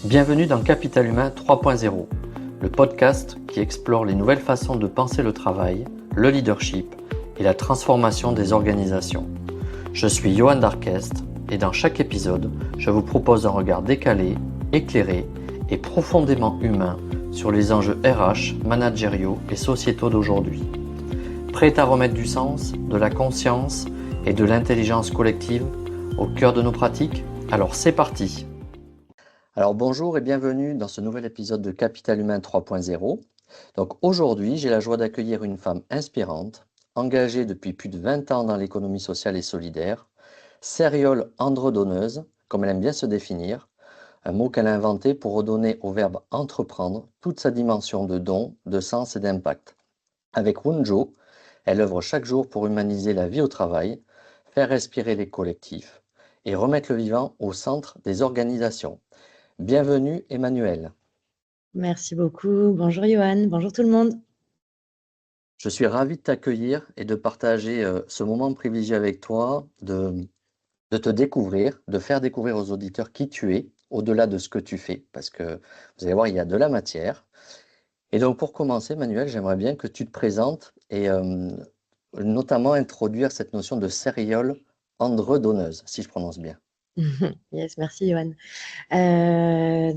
Bienvenue dans Capital Humain 3.0, le podcast qui explore les nouvelles façons de penser le travail, le leadership et la transformation des organisations. Je suis Johan Darquest et dans chaque épisode, je vous propose un regard décalé, éclairé et profondément humain sur les enjeux RH, managériaux et sociétaux d'aujourd'hui. Prêt à remettre du sens, de la conscience et de l'intelligence collective au cœur de nos pratiques? Alors c'est parti! Alors bonjour et bienvenue dans ce nouvel épisode de Capital Humain 3.0. Donc aujourd'hui, j'ai la joie d'accueillir une femme inspirante, engagée depuis plus de 20 ans dans l'économie sociale et solidaire, sériole andredonneuse, comme elle aime bien se définir, un mot qu'elle a inventé pour redonner au verbe entreprendre toute sa dimension de don, de sens et d'impact. Avec Wunjo, elle œuvre chaque jour pour humaniser la vie au travail, faire respirer les collectifs et remettre le vivant au centre des organisations. Bienvenue Emmanuelle. Merci beaucoup. Bonjour Johan, bonjour tout le monde. Je suis ravi de t'accueillir et de partager ce moment privilégié avec toi, de te découvrir, de faire découvrir aux auditeurs qui tu es, au-delà de ce que tu fais, parce que vous allez voir, il y a de la matière. Et donc pour commencer, Emmanuelle, j'aimerais bien que tu te présentes et notamment introduire cette notion de sériole andredonneuse, si je prononce bien. Yes, merci Johan.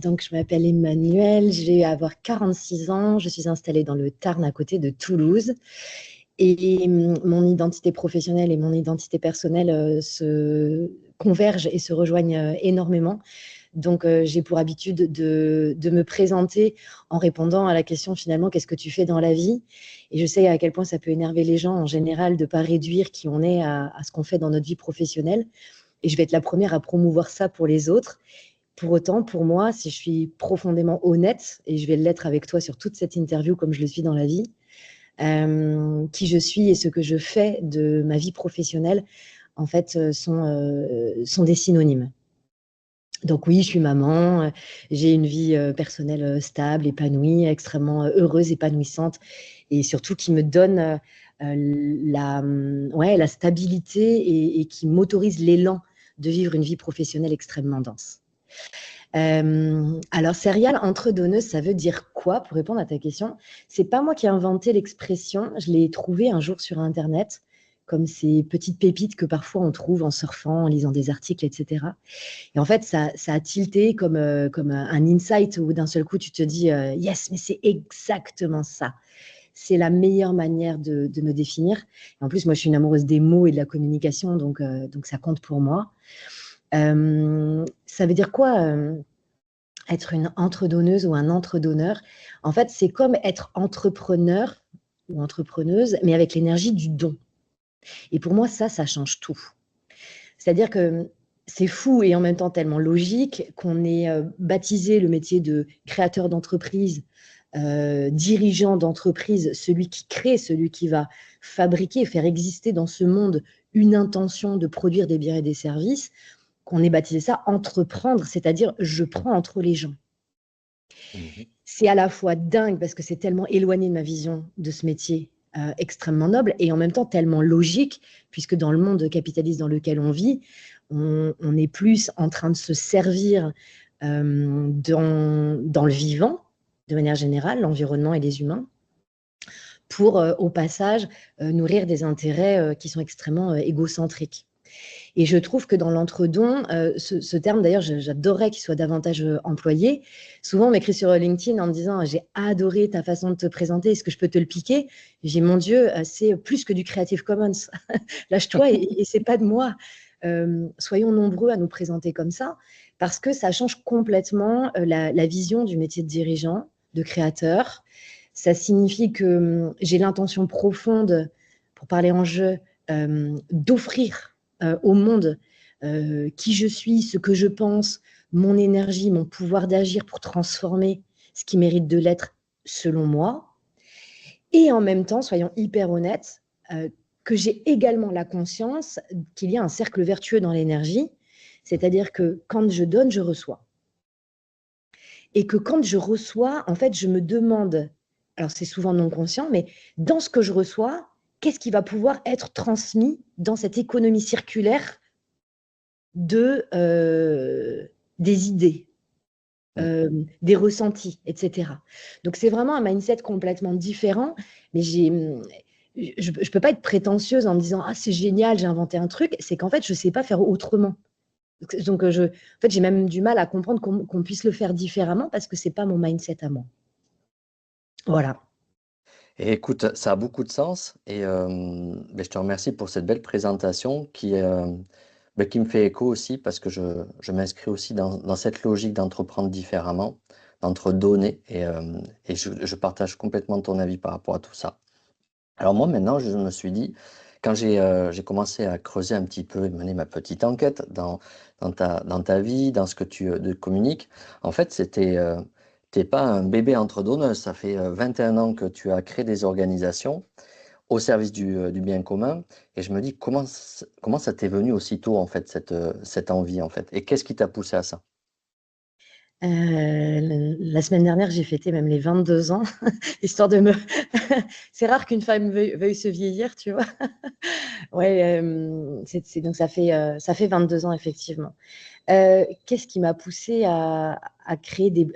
Donc je m'appelle Emmanuelle, je vais avoir 46 ans, je suis installée dans le Tarn à côté de Toulouse. Et mon identité professionnelle et mon identité personnelle se convergent et se rejoignent énormément. Donc, j'ai pour habitude de me présenter en répondant à la question finalement, qu'est-ce que tu fais dans la vie? Et je sais à quel point ça peut énerver les gens en général de ne pas réduire qui on est à ce qu'on fait dans notre vie professionnelle. Et je vais être la première à promouvoir ça pour les autres. Pour autant, pour moi, si je suis profondément honnête, et je vais l'être avec toi sur toute cette interview comme je le suis dans la vie, qui je suis et ce que je fais de ma vie professionnelle, en fait, sont des synonymes. Donc oui, je suis maman, j'ai une vie personnelle stable, épanouie, extrêmement heureuse, épanouissante, et surtout qui me donne la stabilité et qui m'autorise l'élan de vivre une vie professionnelle extrêmement dense. Alors, serial entre-donneuse, ça veut dire quoi? Pour répondre à ta question, c'est pas moi qui ai inventé l'expression, je l'ai trouvée un jour sur Internet, comme ces petites pépites que parfois on trouve en surfant, en lisant des articles, etc. Et en fait, ça a tilté comme un insight où d'un seul coup, tu te dis yes, mais c'est exactement ça. C'est la meilleure manière de me définir. Et en plus, moi, je suis une amoureuse des mots et de la communication, donc ça compte pour moi. Ça veut dire quoi être une entredonneuse ou un entredonneur? En fait, c'est comme être entrepreneur ou entrepreneuse, mais avec l'énergie du don. Et pour moi, ça change tout. C'est-à-dire que c'est fou et en même temps tellement logique qu'on ait baptisé le métier de créateur d'entreprise, dirigeant d'entreprise, celui qui crée, celui qui va fabriquer, faire exister dans ce monde une intention de produire des biens et des services, qu'on ait baptisé ça entreprendre, c'est-à-dire je prends entre les gens. C'est à la fois dingue parce que c'est tellement éloigné de ma vision de ce métier extrêmement noble et en même temps tellement logique puisque dans le monde capitaliste dans lequel on vit, on est plus en train de se servir dans le vivant, de manière générale, l'environnement et les humains, pour au passage nourrir des intérêts qui sont extrêmement égocentriques. Et je trouve que dans l'entre-don, ce terme, d'ailleurs, j'adorerais qu'il soit davantage employé. Souvent, on m'écrit sur LinkedIn en me disant « J'ai adoré ta façon de te présenter, est-ce que je peux te le piquer ?» J'ai dit « Mon Dieu, c'est plus que du Creative Commons. Lâche-toi et c'est pas de moi. » Soyons nombreux à nous présenter comme ça parce que ça change complètement la vision du métier de dirigeant, de créateur. Ça signifie que j'ai l'intention profonde, pour parler en jeu, d'offrir au monde qui je suis, ce que je pense, mon énergie, mon pouvoir d'agir pour transformer ce qui mérite de l'être selon moi. Et en même temps, soyons hyper honnêtes, que j'ai également la conscience qu'il y a un cercle vertueux dans l'énergie, c'est-à-dire que quand je donne, je reçois. Et que quand je reçois, en fait, je me demande, alors c'est souvent non conscient, mais dans ce que je reçois, qu'est-ce qui va pouvoir être transmis dans cette économie circulaire des idées. Mmh. des ressentis, etc. Donc, c'est vraiment un mindset complètement différent, mais je ne peux pas être prétentieuse en me disant «Ah, c'est génial, j'ai inventé un truc». C'est qu'en fait, je ne sais pas faire autrement. Donc, en fait, j'ai même du mal à comprendre qu'on puisse le faire différemment parce que ce n'est pas mon mindset à moi. Voilà. Et écoute, ça a beaucoup de sens et je te remercie pour cette belle présentation qui me fait écho aussi parce que je m'inscris aussi dans cette logique d'entreprendre différemment, d'entre-donner et je partage complètement ton avis par rapport à tout ça. Alors moi maintenant, je me suis dit, quand j'ai commencé à creuser un petit peu et mener ma petite enquête dans ta vie, dans ce que tu communiques, en fait, tu pas un bébé entre donneuses. Ça fait 21 ans que tu as créé des organisations au service du bien commun et je me dis: «Comment ça t'est venu aussitôt en fait cette envie en fait? Et qu'est-ce qui t'a poussé à ça?» La semaine dernière, j'ai fêté même les 22 ans, histoire de me c'est rare qu'une femme veuille se vieillir, tu vois? Ouais, donc ça fait 22 ans effectivement. Qu'est-ce qui m'a poussée à créer des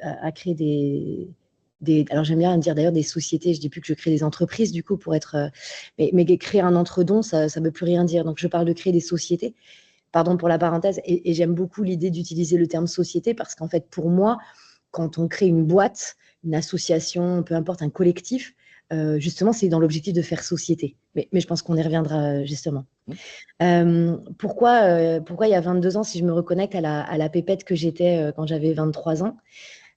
alors j'aime bien dire d'ailleurs des sociétés, je dis plus que je crée des entreprises du coup pour être, mais créer un entre-don, ça veut plus rien dire. Donc je parle de créer des sociétés, pardon pour la parenthèse et j'aime beaucoup l'idée d'utiliser le terme société parce qu'en fait pour moi, quand on crée une boîte, une association, peu importe, un collectif, justement c'est dans l'objectif de faire société. Mais je pense qu'on y reviendra, justement. Mmh. Pourquoi il y a 22 ans, si je me reconnecte à la pépette que j'étais quand j'avais 23 ans,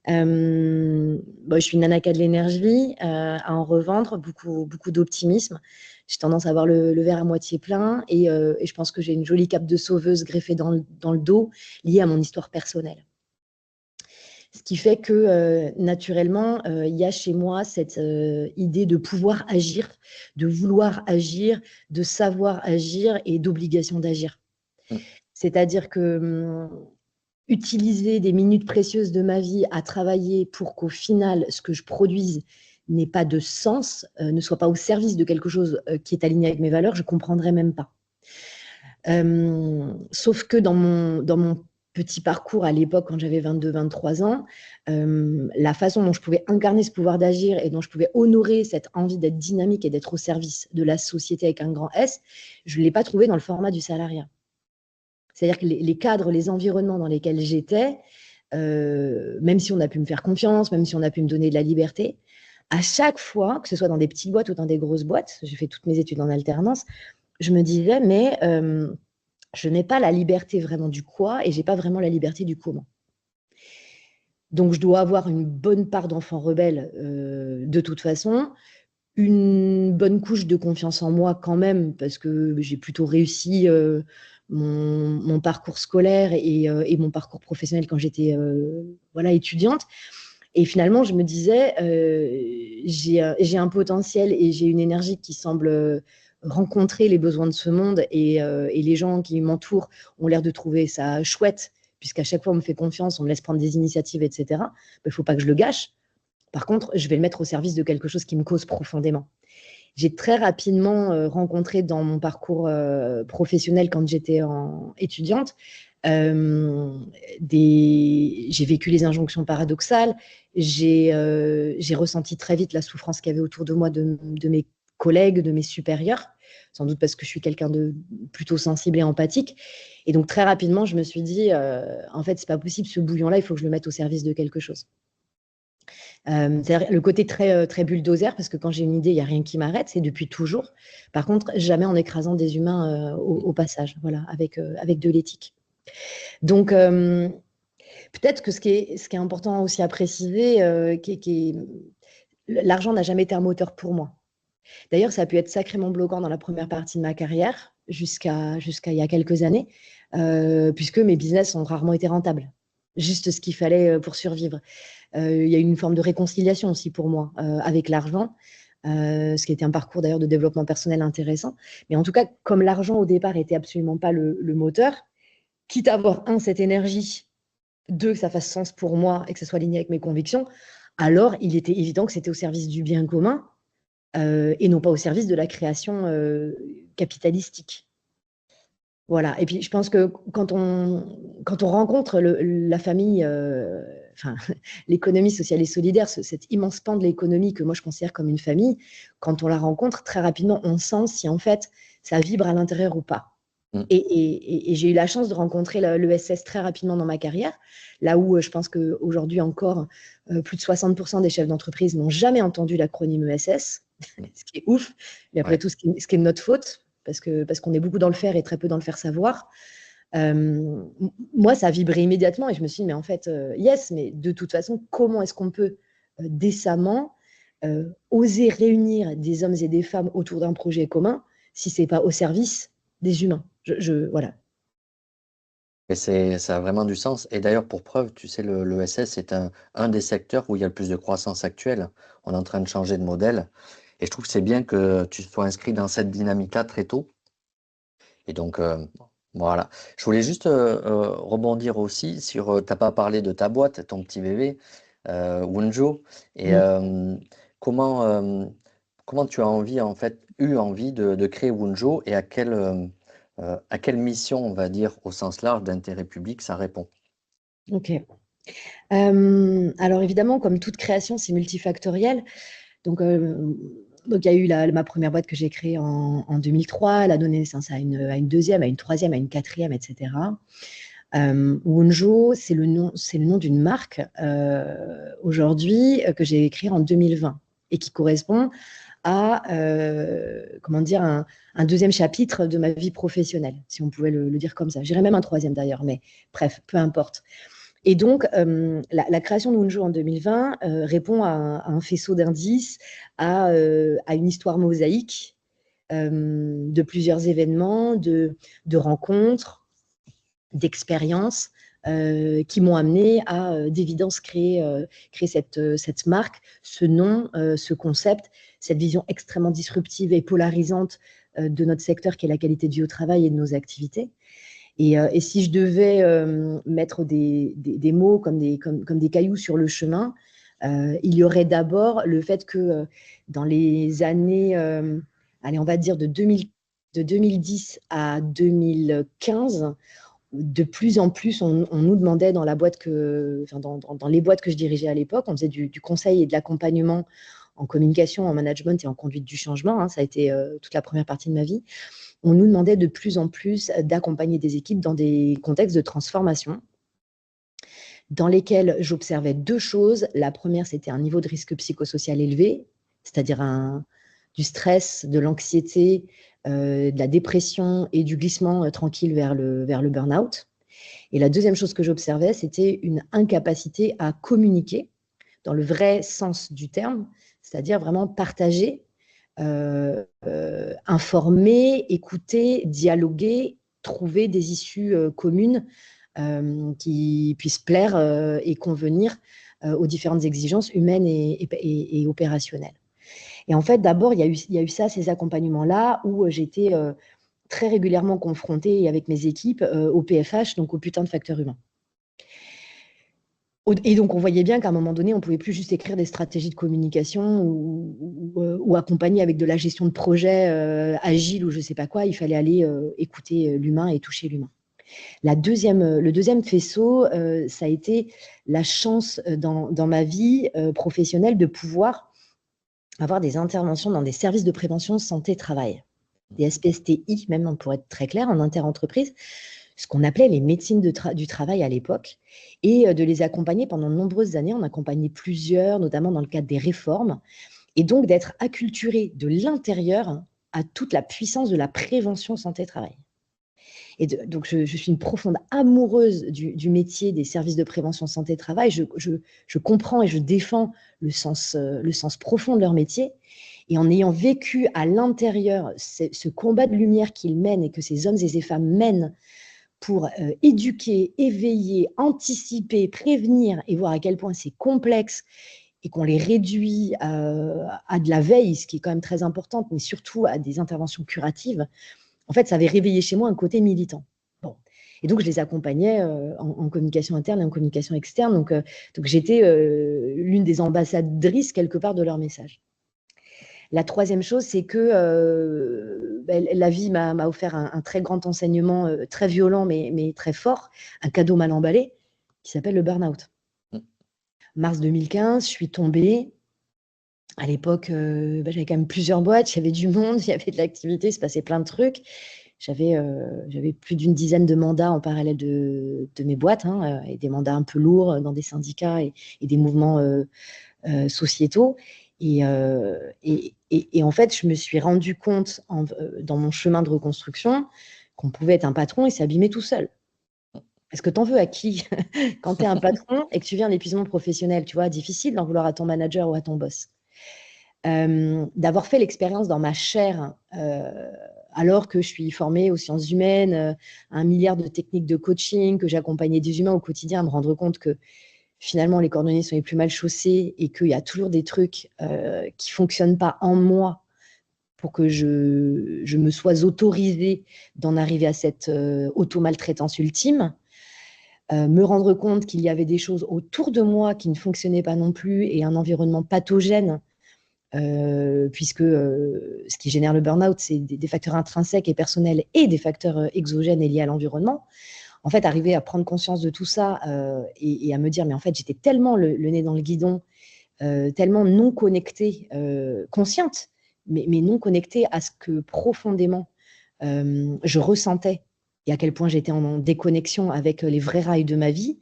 je suis une nana qui a de l'énergie, à en revendre, beaucoup d'optimisme. J'ai tendance à voir le verre à moitié plein et je pense que j'ai une jolie cape de sauveuse greffée dans le dos, liée à mon histoire personnelle. Ce qui fait que naturellement, il y a chez moi cette idée de pouvoir agir, de vouloir agir, de savoir agir et d'obligation d'agir. Mmh. C'est-à-dire que utiliser des minutes précieuses de ma vie à travailler pour qu'au final, ce que je produise n'ait pas de sens, ne soit pas au service de quelque chose qui est aligné avec mes valeurs, je ne comprendrais même pas. Sauf que dans mon petit parcours à l'époque, quand j'avais 22-23 ans, la façon dont je pouvais incarner ce pouvoir d'agir et dont je pouvais honorer cette envie d'être dynamique et d'être au service de la société avec un grand S, je ne l'ai pas trouvé dans le format du salariat. C'est-à-dire que les cadres, les environnements dans lesquels j'étais, même si on a pu me faire confiance, même si on a pu me donner de la liberté, à chaque fois, que ce soit dans des petites boîtes ou dans des grosses boîtes, j'ai fait toutes mes études en alternance, je me disais, mais je n'ai pas la liberté vraiment du quoi et j'ai pas vraiment la liberté du comment. Donc, je dois avoir une bonne part d'enfant rebelle de toute façon, une bonne couche de confiance en moi quand même, parce que j'ai plutôt réussi mon parcours scolaire et mon parcours professionnel quand j'étais voilà, étudiante. Et finalement, je me disais, j'ai un potentiel et j'ai une énergie qui semble rencontrer les besoins de ce monde et les gens qui m'entourent ont l'air de trouver ça chouette, puisqu'à chaque fois on me fait confiance, on me laisse prendre des initiatives, etc. Il ne faut pas que je le gâche. Par contre, je vais le mettre au service de quelque chose qui me cause profondément. J'ai très rapidement rencontré dans mon parcours professionnel quand j'étais étudiante, j'ai vécu les injonctions paradoxales, j'ai ressenti très vite la souffrance qu'il y avait autour de moi de mes collègues, de mes supérieurs, sans doute parce que je suis quelqu'un de plutôt sensible et empathique. Et donc très rapidement, je me suis dit, en fait, c'est pas possible, ce bouillon-là, il faut que je le mette au service de quelque chose. C'est-à-dire le côté très bulldozer, parce que quand j'ai une idée, il n'y a rien qui m'arrête, c'est depuis toujours. Par contre, jamais en écrasant des humains au passage, voilà, avec de l'éthique. Donc, peut-être que ce qui est important aussi à préciser, l'argent n'a jamais été un moteur pour moi. D'ailleurs, ça a pu être sacrément bloquant dans la première partie de ma carrière, jusqu'à il y a quelques années, puisque mes business ont rarement été rentables. Juste ce qu'il fallait pour survivre. Il y a eu une forme de réconciliation aussi pour moi avec l'argent, ce qui était un parcours d'ailleurs de développement personnel intéressant. Mais en tout cas, comme l'argent au départ n'était absolument pas le moteur, quitte à avoir, cette énergie, deux, que ça fasse sens pour moi et que ça soit aligné avec mes convictions, alors il était évident que c'était au service du bien commun et non pas au service de la création capitalistique. Voilà. Et puis, je pense que quand on rencontre la famille, enfin, l'économie sociale et solidaire, cet immense pan de l'économie que moi je considère comme une famille, quand on la rencontre, très rapidement, on sent si en fait ça vibre à l'intérieur ou pas. Mm. Et j'ai eu la chance de rencontrer l'ESS très rapidement dans ma carrière, là où je pense qu'aujourd'hui encore, plus de 60% des chefs d'entreprise n'ont jamais entendu l'acronyme ESS, Mm. ce qui est ouf, mais après Ouais. tout, ce qui est de notre faute, parce qu'on est beaucoup dans le faire et très peu dans le faire savoir. Moi, ça a vibré immédiatement et je me suis dit, mais en fait, yes, mais de toute façon, comment est-ce qu'on peut décemment oser réunir des hommes et des femmes autour d'un projet commun si ce n'est pas au service des humains? Voilà. Et ça a vraiment du sens. Et d'ailleurs, pour preuve, tu sais, le SS est un des secteurs où il y a le plus de croissance actuelle. On est en train de changer de modèle. Et je trouve que c'est bien que tu sois inscrit dans cette dynamique-là très tôt. Et donc, voilà. Je voulais juste rebondir aussi sur, tu n'as pas parlé de ta boîte, ton petit bébé, Wunjo. Et Mm. comment, comment tu as envie, en fait, eu envie de créer Wunjo et à quelle mission, on va dire, au sens large d'intérêt public, ça répond? Ok. Alors évidemment, comme toute création, c'est multifactoriel. Donc, il y a eu ma première boîte que j'ai créée en 2003. Elle a donné naissance à une deuxième, à une troisième, à une quatrième, etc. Wonjo, c'est le nom d'une marque aujourd'hui que j'ai créée en 2020 et qui correspond à comment dire, un deuxième chapitre de ma vie professionnelle, si on pouvait le dire comme ça. J'irais même un troisième d'ailleurs, mais bref, peu importe. Et donc, la création de Wunjo en 2020 répond à un faisceau d'indices, à une histoire mosaïque de plusieurs événements, de rencontres, d'expériences qui m'ont amené à d'évidence créer cette marque, ce nom, ce concept, cette vision extrêmement disruptive et polarisante de notre secteur qui est la qualité de vie au travail et de nos activités. Et si je devais mettre des mots comme des cailloux sur le chemin, il y aurait d'abord le fait que dans les années, allez, on va dire de 2010 à 2015, de plus en plus, on nous demandait dans la boîte enfin, dans les boîtes que je dirigeais à l'époque, on faisait du conseil et de l'accompagnement en communication, en management et en conduite du changement. Hein, ça a été toute la première partie de ma vie. On nous demandait de plus en plus d'accompagner des équipes dans des contextes de transformation dans lesquels j'observais deux choses. La première, c'était un niveau de risque psychosocial élevé, c'est-à-dire du stress, de l'anxiété, de la dépression et du glissement tranquille vers le burn-out. Et la deuxième chose que j'observais, c'était une incapacité à communiquer dans le vrai sens du terme, c'est-à-dire vraiment partager, informer, écouter, dialoguer, trouver des issues communes qui puissent plaire et convenir aux différentes exigences humaines et opérationnelles. Et en fait, d'abord, il y a eu ça, ces accompagnements-là, où j'étais très régulièrement confrontée avec mes équipes au PFH, donc au putain de facteur humain. Et donc, on voyait bien qu'à un moment donné, on ne pouvait plus juste écrire des stratégies de communication ou accompagner avec de la gestion de projet agile ou je ne sais pas quoi. Il fallait aller écouter l'humain et toucher l'humain. Le deuxième faisceau, ça a été la chance dans ma vie professionnelle de pouvoir avoir des interventions dans des services de prévention santé-travail, des SPSTI, même pour être très clair, en interentreprise, ce qu'on appelait les médecines du travail à l'époque, et de les accompagner pendant de nombreuses années. On accompagnait plusieurs, notamment dans le cadre des réformes, et donc d'être acculturé de l'intérieur à toute la puissance de la prévention santé-travail. Donc, je suis une profonde amoureuse du métier des services de prévention santé-travail. Je comprends et je défends le sens profond de leur métier. Et en ayant vécu à l'intérieur ce combat de lumière qu'ils mènent et que ces hommes et ces femmes mènent pour éduquer, éveiller, anticiper, prévenir et voir à quel point c'est complexe et qu'on les réduit à de la veille, ce qui est quand même très important, mais surtout à des interventions curatives, en fait, ça avait réveillé chez moi un côté militant. Bon. Et donc, je les accompagnais en communication interne et en communication externe. Donc j'étais l'une des ambassadrices, quelque part, de leur message. La troisième chose, c'est que la vie m'a offert un très grand enseignement, très violent, mais très fort, un cadeau mal emballé, qui s'appelle le burn-out. Mm. Mars 2015, je suis tombée. À l'époque, j'avais quand même plusieurs boîtes, il y avait du monde, il y avait de l'activité, il se passait plein de trucs. J'avais plus d'une dizaine de mandats en parallèle de mes boîtes, hein, et des mandats un peu lourds dans des syndicats et des mouvements sociétaux. Et en fait, je me suis rendu compte dans mon chemin de reconstruction qu'on pouvait être un patron et s'abîmer tout seul. Est-ce que tu en veux à qui quand tu es un patron et que tu viens d'épuisement professionnel, tu vois, difficile d'en vouloir à ton manager ou à ton boss. D'avoir fait l'expérience dans ma chair, alors que je suis formée aux sciences humaines, à 1 milliard de techniques de coaching, que j'accompagnais des humains au quotidien, à me rendre compte que finalement les cordonniers sont les plus mal chaussés et qu'il y a toujours des trucs qui ne fonctionnent pas en moi pour que je me sois autorisée d'en arriver à cette auto-maltraitance ultime. Me rendre compte qu'il y avait des choses autour de moi qui ne fonctionnaient pas non plus et un environnement pathogène, puisque ce qui génère le burn-out, c'est des facteurs intrinsèques et personnels et des facteurs exogènes et liés à l'environnement. En fait, arriver à prendre conscience de tout ça et à me dire, mais en fait, j'étais tellement le nez dans le guidon, tellement non connectée, consciente, mais non connectée à ce que profondément je ressentais et à quel point j'étais en déconnexion avec les vrais rails de ma vie.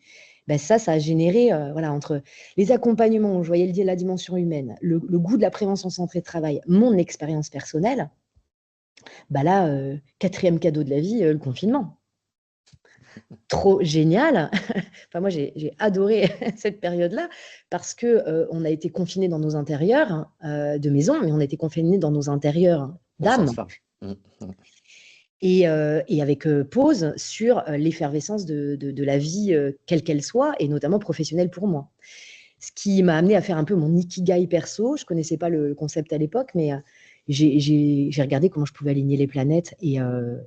Ben ça a généré, voilà, entre les accompagnements où je voyais la dimension humaine, le goût de la prévention centrée de travail, mon expérience personnelle, ben là, 4e cadeau de la vie, le confinement. Trop génial. Enfin, moi, j'ai adoré cette période-là parce qu'on a été confinés dans nos intérieurs de maison, mais on a été confinés dans nos intérieurs Au d'âme. sens large. Et avec pause sur l'effervescence de la vie, quelle qu'elle soit, et notamment professionnelle pour moi. Ce qui m'a amené à faire un peu mon ikigai perso. Je ne connaissais pas le concept à l'époque, mais j'ai regardé comment je pouvais aligner les planètes et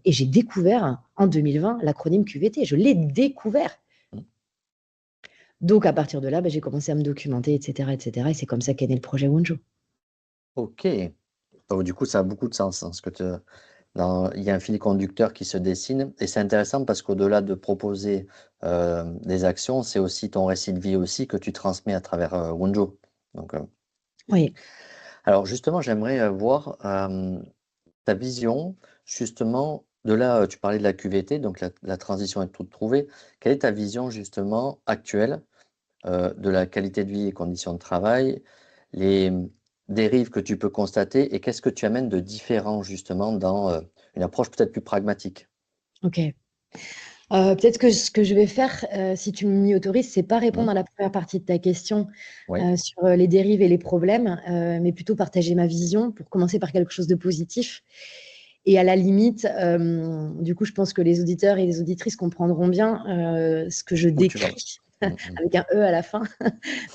j'ai découvert en 2020 l'acronyme QVT. Je l'ai découvert. Donc, à partir de là, j'ai commencé à me documenter, etc., etc. Et c'est comme ça qu'est né le projet Wonjo. Ok. Donc, du coup, ça a beaucoup de sens, hein, il y a un fil conducteur qui se dessine et c'est intéressant parce qu'au-delà de proposer des actions, c'est aussi ton récit de vie aussi que tu transmets à travers Wonjo. Donc, Oui. alors justement, j'aimerais voir ta vision justement de là, tu parlais de la QVT, donc la transition est toute trouvée. Quelle est ta vision justement actuelle de la qualité de vie et conditions de travail, les dérives que tu peux constater et qu'est-ce que tu amènes de différent justement dans une approche peut-être plus pragmatique? Ok. Peut-être que ce que je vais faire, si tu m'y autorises, c'est pas répondre Mmh. à la première partie de ta question Oui. sur les dérives et les problèmes, mais plutôt partager ma vision pour commencer par quelque chose de positif. Et à la limite, du coup, je pense que les auditeurs et les auditrices comprendront bien ce que je Où tu vas. décris Mmh mh. avec un E à la fin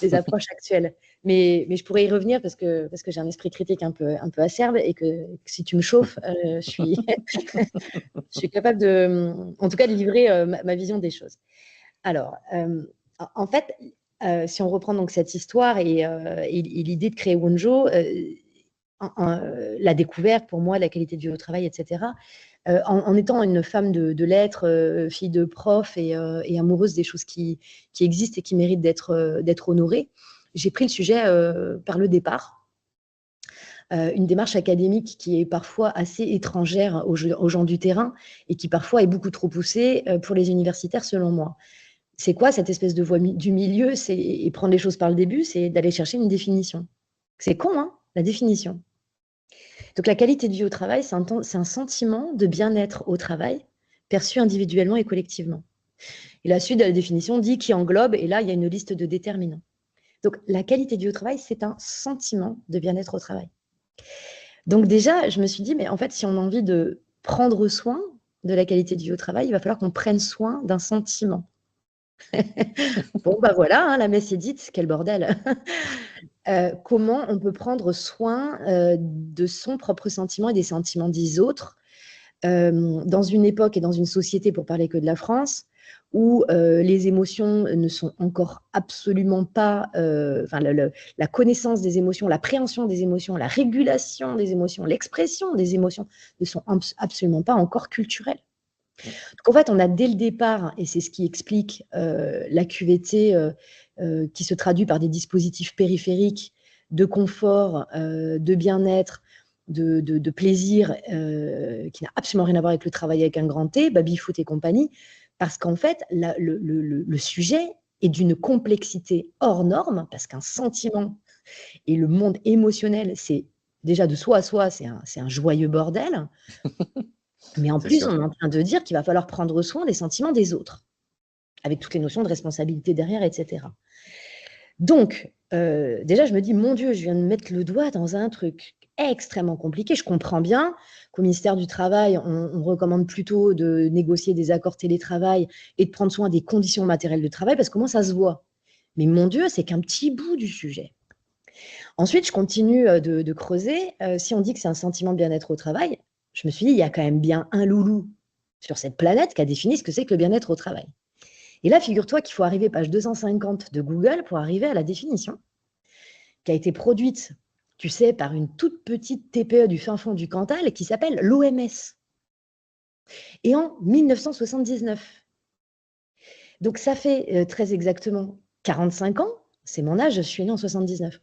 des approches actuelles. Mais je pourrais y revenir parce que j'ai un esprit critique un peu acerbe et que si tu me chauffes, je suis je suis capable en tout cas, de livrer ma vision des choses. Alors, en fait, si on reprend donc cette histoire et l'idée de créer Wonjo, la découverte pour moi de la qualité de vie au travail, etc., en étant une femme de lettres, fille de prof et amoureuse des choses qui existent et qui méritent d'être honorées, j'ai pris le sujet par le départ. Une démarche académique qui est parfois assez étrangère aux gens du terrain et qui parfois est beaucoup trop poussée pour les universitaires, selon moi. C'est quoi cette espèce de voie du milieu? Et prendre les choses par le début, c'est d'aller chercher une définition. C'est con, hein, la définition. Donc la qualité de vie au travail, c'est un sentiment de bien-être au travail, perçu individuellement et collectivement. Et la suite de la définition dit qui englobe, et là, il y a une liste de déterminants. Donc la qualité de vie au travail, c'est un sentiment de bien-être au travail. Donc déjà, je me suis dit, mais en fait, si on a envie de prendre soin de la qualité de vie au travail, il va falloir qu'on prenne soin d'un sentiment. Bon, bah voilà, hein, la messe est dite, quel bordel. Comment on peut prendre soin de son propre sentiment et des sentiments des autres dans une époque et dans une société, pour parler que de la France, où les émotions ne sont encore absolument pas, la connaissance des émotions, l'appréhension des émotions, la régulation des émotions, l'expression des émotions ne sont absolument pas encore culturelles. Donc en fait, on a dès le départ, et c'est ce qui explique la QVT qui se traduit par des dispositifs périphériques de confort, de bien-être, de plaisir, qui n'a absolument rien à voir avec le travail avec un grand T, baby-foot et compagnie, parce qu'en fait, le sujet est d'une complexité hors norme, parce qu'un sentiment et le monde émotionnel, c'est déjà de soi à soi, c'est un joyeux bordel. Mais en C'est plus, sûr. on est en train de dire qu'il va falloir prendre soin des sentiments des autres, avec toutes les notions de responsabilité derrière, etc. Donc, déjà, je me dis, mon Dieu, je viens de mettre le doigt dans un truc extrêmement compliqué. Je comprends bien qu'au ministère du Travail, on recommande plutôt de négocier des accords télétravail et de prendre soin des conditions matérielles de travail, parce que comment ça se voit. Mais mon Dieu, c'est qu'un petit bout du sujet. Ensuite, je continue de creuser. Si on dit que c'est un sentiment de bien-être au travail, je me suis dit, il y a quand même bien un loulou sur cette planète qui a défini ce que c'est que le bien-être au travail. Et là, figure-toi qu'il faut arriver page 250 de Google pour arriver à la définition qui a été produite, tu sais, par une toute petite TPE du fin fond du Cantal qui s'appelle l'OMS. Et en 1979. Donc ça fait très exactement 45 ans, c'est mon âge, je suis née en 79.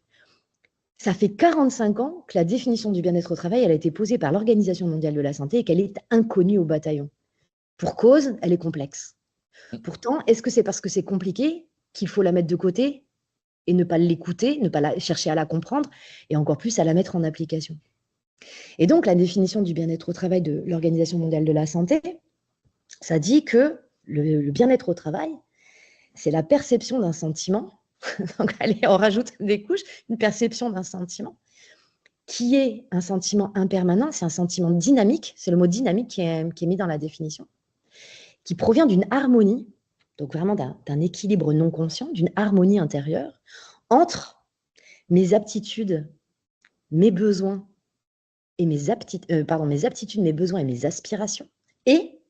Ça fait 45 ans que la définition du bien-être au travail, elle a été posée par l'Organisation mondiale de la santé et qu'elle est inconnue au bataillon. Pour cause, elle est complexe. Pourtant, est-ce que c'est parce que c'est compliqué qu'il faut la mettre de côté et ne pas l'écouter, ne pas chercher à la comprendre et encore plus à la mettre en application? Et donc, la définition du bien-être au travail de l'Organisation mondiale de la santé, ça dit que le bien-être au travail, c'est la perception d'un sentiment. Donc, allez, on rajoute des couches, une perception d'un sentiment qui est un sentiment impermanent, c'est un sentiment dynamique, c'est le mot dynamique qui est mis dans la définition, qui provient d'une harmonie, donc vraiment d'un équilibre non conscient, d'une harmonie intérieure entre mes aptitudes, mes besoins et mes aptitudes, mes besoins et mes aspirations, et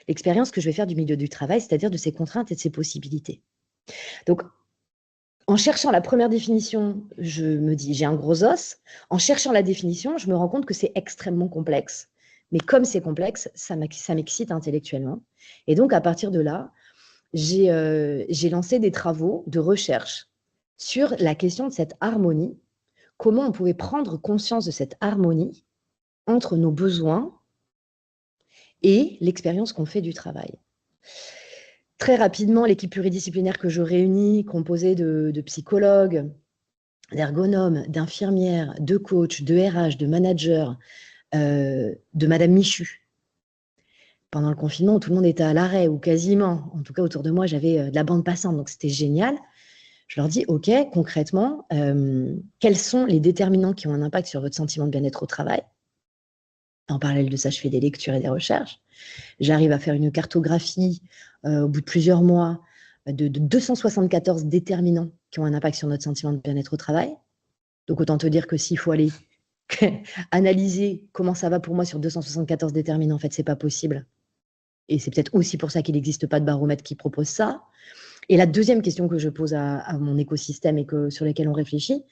l'expérience que je vais faire du milieu du travail, c'est-à-dire de ses contraintes et de ses possibilités. Donc, en cherchant la première définition, je me dis, j'ai un gros os. En cherchant la définition, je me rends compte que c'est extrêmement complexe. Mais comme c'est complexe, ça m'excite intellectuellement. Et donc, à partir de là, j'ai lancé des travaux de recherche sur la question de cette harmonie, comment on pouvait prendre conscience de cette harmonie entre nos besoins et l'expérience qu'on fait du travail. Très rapidement, l'équipe pluridisciplinaire que je réunis, composée de psychologues, d'ergonomes, d'infirmières, de coachs, de RH, de managers, de Madame Michu. Pendant le confinement, tout le monde était à l'arrêt, ou quasiment. En tout cas, autour de moi, j'avais de la bande passante, donc c'était génial. Je leur dis, OK, concrètement, quels sont les déterminants qui ont un impact sur votre sentiment de bien-être au travail? En parallèle de ça, je fais des lectures et des recherches. J'arrive à faire une cartographie au bout de plusieurs mois de 274 déterminants qui ont un impact sur notre sentiment de bien-être au travail. Donc, autant te dire que s'il faut aller analyser comment ça va pour moi sur 274 déterminants, en fait, c'est pas possible. Et c'est peut-être aussi pour ça qu'il n'existe pas de baromètre qui propose ça. Et la deuxième question que je pose à mon écosystème et sur laquelle on réfléchit,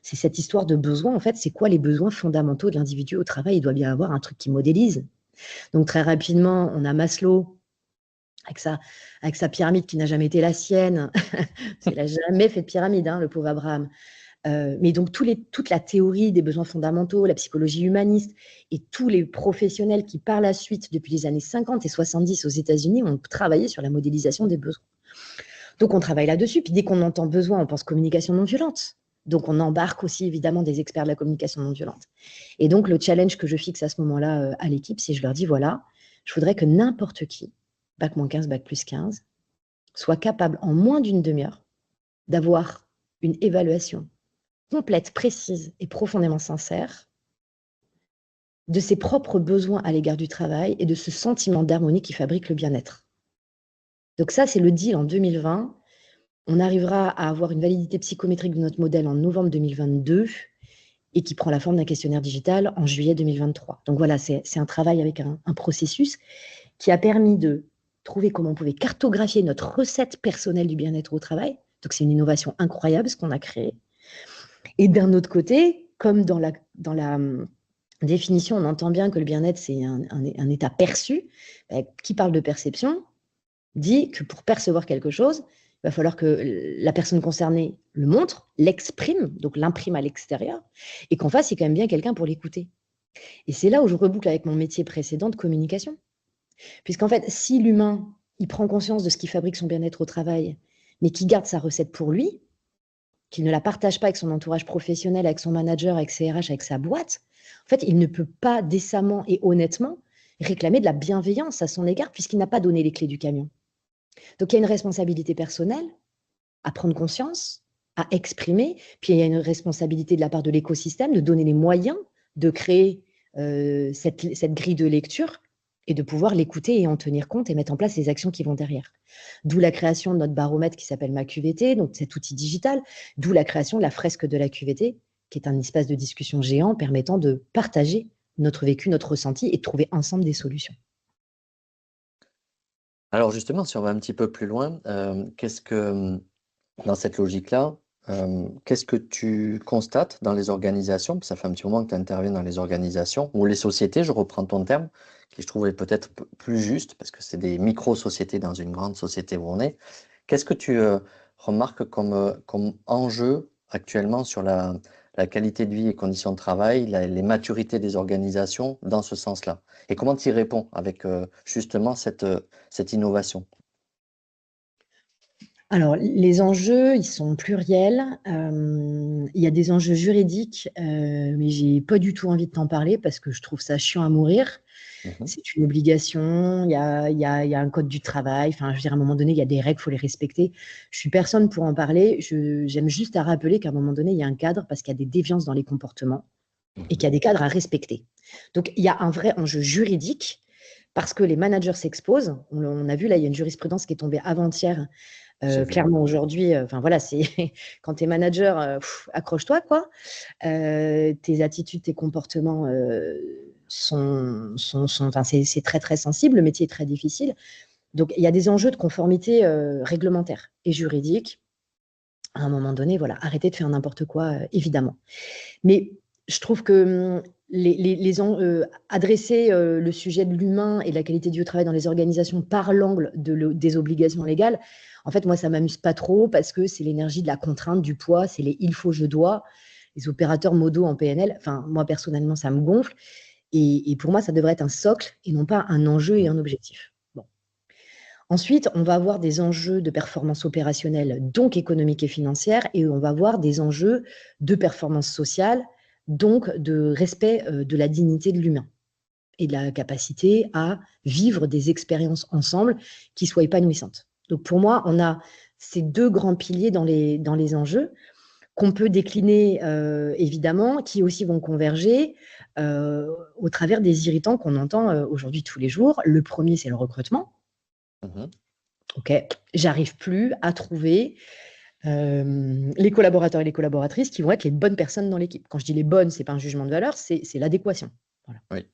c'est cette histoire de besoins. En fait, c'est quoi les besoins fondamentaux de l'individu au travail? Il doit bien avoir un truc qui modélise. Donc, très rapidement, on a Maslow avec sa pyramide qui n'a jamais été la sienne. Il n'a jamais fait de pyramide, hein, le pauvre Abraham. Mais donc, toute la théorie des besoins fondamentaux, la psychologie humaniste et tous les professionnels qui, par la suite, depuis les années 50 et 70 aux États-Unis, ont travaillé sur la modélisation des besoins. Donc, on travaille là-dessus. Puis, dès qu'on entend besoin, on pense communication non violente. Donc, on embarque aussi, évidemment, des experts de la communication non violente. Et donc, le challenge que je fixe à ce moment-là à l'équipe, c'est je leur dis, voilà, je voudrais que n'importe qui, bac-15, bac+15, soit capable, en moins d'une demi-heure, d'avoir une évaluation complète, précise et profondément sincère de ses propres besoins à l'égard du travail et de ce sentiment d'harmonie qui fabrique le bien-être. Donc ça, c'est le deal en 2020. On arrivera à avoir une validité psychométrique de notre modèle en novembre 2022 et qui prend la forme d'un questionnaire digital en juillet 2023. Donc voilà, c'est un travail avec un processus qui a permis de trouver comment on pouvait cartographier notre recette personnelle du bien-être au travail. Donc, c'est une innovation incroyable ce qu'on a créé. Et d'un autre côté, comme dans la définition, on entend bien que le bien-être, c'est un état perçu. Qui parle de perception dit que pour percevoir quelque chose, il va falloir que la personne concernée le montre, l'exprime, donc l'imprime à l'extérieur, et qu'en face, il y ait quand même bien quelqu'un pour l'écouter. Et c'est là où je reboucle avec mon métier précédent de communication. Puisqu'en fait, si l'humain, il prend conscience de ce qui fabrique son bien-être au travail, mais qui garde sa recette pour lui, qu'il ne la partage pas avec son entourage professionnel, avec son manager, avec ses RH, avec sa boîte, en fait, il ne peut pas décemment et honnêtement réclamer de la bienveillance à son égard puisqu'il n'a pas donné les clés du camion. Donc, il y a une responsabilité personnelle à prendre conscience, à exprimer, puis il y a une responsabilité de la part de l'écosystème de donner les moyens de créer cette grille de lecture et de pouvoir l'écouter et en tenir compte et mettre en place les actions qui vont derrière. D'où la création de notre baromètre qui s'appelle Ma QVT, donc cet outil digital, d'où la création de la fresque de la QVT, qui est un espace de discussion géant permettant de partager notre vécu, notre ressenti et de trouver ensemble des solutions. Alors justement, si on va un petit peu plus loin, dans cette logique-là, qu'est-ce que tu constates dans les organisations? Ça fait un petit moment que tu interviens dans les organisations ou les sociétés, je reprends ton terme, qui je trouve est peut-être plus juste parce que c'est des micro-sociétés dans une grande société où on est. Qu'est-ce que tu remarques comme enjeu actuellement sur la qualité de vie et conditions de travail, les maturités des organisations dans ce sens-là? Et comment tu y réponds avec justement cette innovation? Alors, les enjeux, ils sont pluriels. Il y a des enjeux juridiques, mais j'ai pas du tout envie de t'en parler parce que je trouve ça chiant à mourir. Mhm. C'est une obligation, il y a un code du travail. Enfin, je veux dire, à un moment donné, il y a des règles, il faut les respecter. Je suis personne pour en parler. J'aime juste à rappeler qu'à un moment donné, il y a un cadre parce qu'il y a des déviances dans les comportements et qu'il y a des cadres à respecter. Donc, il y a un vrai enjeu juridique parce que les managers s'exposent. On a vu, là, il y a une jurisprudence qui est tombée avant-hier. J'ai vu. Clairement, aujourd'hui, enfin voilà, c'est quand tu es manager, accroche-toi, quoi. Tes attitudes, tes comportements enfin, c'est très, très sensible. Le métier est très difficile. Donc, il y a des enjeux de conformité réglementaire et juridique. À un moment donné, voilà, arrêtez de faire n'importe quoi, évidemment. Mais je trouve que adresser le sujet de l'humain et de la qualité du travail dans les organisations par l'angle des obligations légales, en fait, moi, ça ne m'amuse pas trop parce que c'est l'énergie de la contrainte, du poids, c'est les il faut, je dois, les opérateurs modaux en PNL. Enfin, moi, personnellement, ça me gonfle. Et pour moi, ça devrait être un socle et non pas un enjeu et un objectif. Bon. Ensuite, on va avoir des enjeux de performance opérationnelle, donc économique et financière, et on va avoir des enjeux de performance sociale, donc de respect de la dignité de l'humain et de la capacité à vivre des expériences ensemble qui soient épanouissantes. Donc pour moi, on a ces deux grands piliers dans les enjeux qu'on peut décliner évidemment, qui aussi vont converger au travers des irritants qu'on entend aujourd'hui tous les jours. Le premier, c'est le recrutement. Mhm. Ok, j'arrive plus à trouver les collaborateurs et les collaboratrices qui vont être les bonnes personnes dans l'équipe. Quand je dis les bonnes, c'est pas un jugement de valeur, c'est l'adéquation. Voilà. Oui.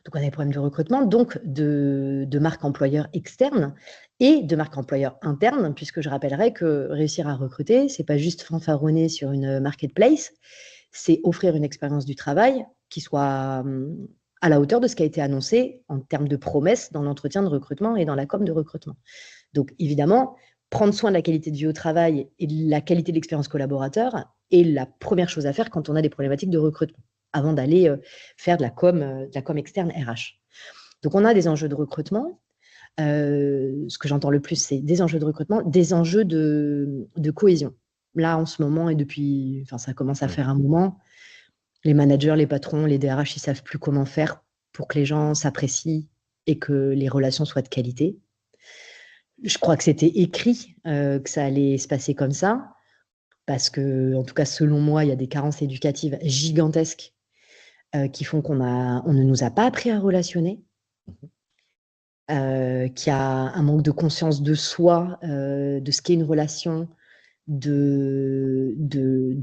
Donc on a des problèmes de recrutement, donc de marque employeur externe et de marque employeur interne, puisque je rappellerai que réussir à recruter, c'est pas juste fanfaronner sur une marketplace, c'est offrir une expérience du travail qui soit à la hauteur de ce qui a été annoncé en termes de promesses dans l'entretien de recrutement et dans la com de recrutement. Donc, évidemment, prendre soin de la qualité de vie au travail et de la qualité de l'expérience collaborateur est la première chose à faire quand on a des problématiques de recrutement, avant d'aller faire de la com externe RH. Donc, on a des enjeux de recrutement. Ce que j'entends le plus, c'est des enjeux de recrutement, des enjeux de cohésion. Là, en ce moment, et depuis, enfin, ça commence à faire un moment, les managers, les patrons, les DRH, ils ne savent plus comment faire pour que les gens s'apprécient et que les relations soient de qualité. Je crois que c'était écrit que ça allait se passer comme ça, parce que, en tout cas, selon moi, il y a des carences éducatives gigantesques qui font on ne nous a pas appris à relationner, qu'il y a un manque de conscience de soi, de ce qu'est une relation, de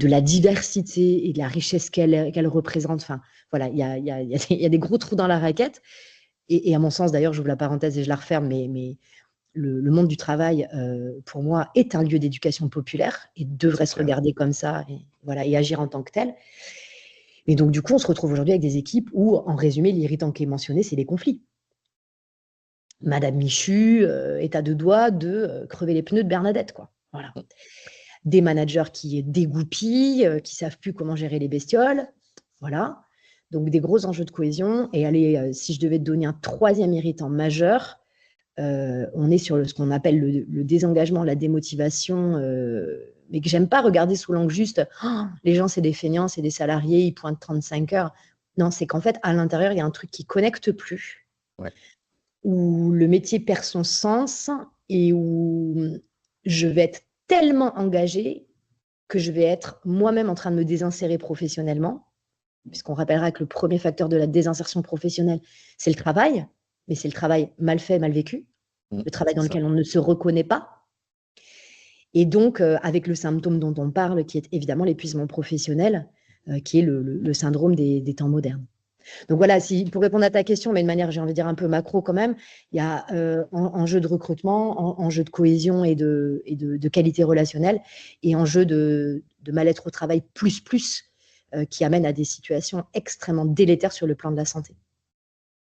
la diversité et de la richesse qu'elle représente. Enfin, voilà, il y a des gros trous dans la raquette. Et à mon sens, d'ailleurs, j'ouvre la parenthèse et je la referme, mais le monde du travail, pour moi, est un lieu d'éducation populaire et devrait C'est se clair. regarder comme ça et, voilà, et agir en tant que tel. Et donc, du coup, on se retrouve aujourd'hui avec des équipes où, en résumé, l'irritant qui est mentionné, c'est les conflits. Madame Michu est à deux doigts de crever les pneus de Bernadette, quoi. Voilà. Des managers qui dégoupillent, qui savent plus comment gérer les bestioles. Voilà. Donc, des gros enjeux de cohésion. Et allez, si je devais te donner un troisième irritant majeur, on est sur ce qu'on appelle le désengagement, la démotivation, mais que j'aime pas regarder sous l'angle juste les gens, c'est des feignants, c'est des salariés, ils pointent 35 heures. Non, c'est qu'en fait, à l'intérieur, il y a un truc qui connecte plus, Ouais. où le métier perd son sens et où je vais être tellement engagée que je vais être moi-même en train de me désinsérer professionnellement, puisqu'on rappellera que le premier facteur de la désinsertion professionnelle, c'est le travail, mais c'est le travail mal fait, mal vécu, le travail C'est dans ça. lequel on ne se reconnaît pas. Et donc, avec le symptôme dont on parle, qui est évidemment l'épuisement professionnel, qui est le syndrome des temps modernes. Donc voilà, pour répondre à ta question, mais de manière, j'ai envie de dire, un peu macro quand même, il y a enjeu de recrutement, enjeu de cohésion et de qualité relationnelle, et enjeu de mal-être au travail qui amène à des situations extrêmement délétères sur le plan de la santé.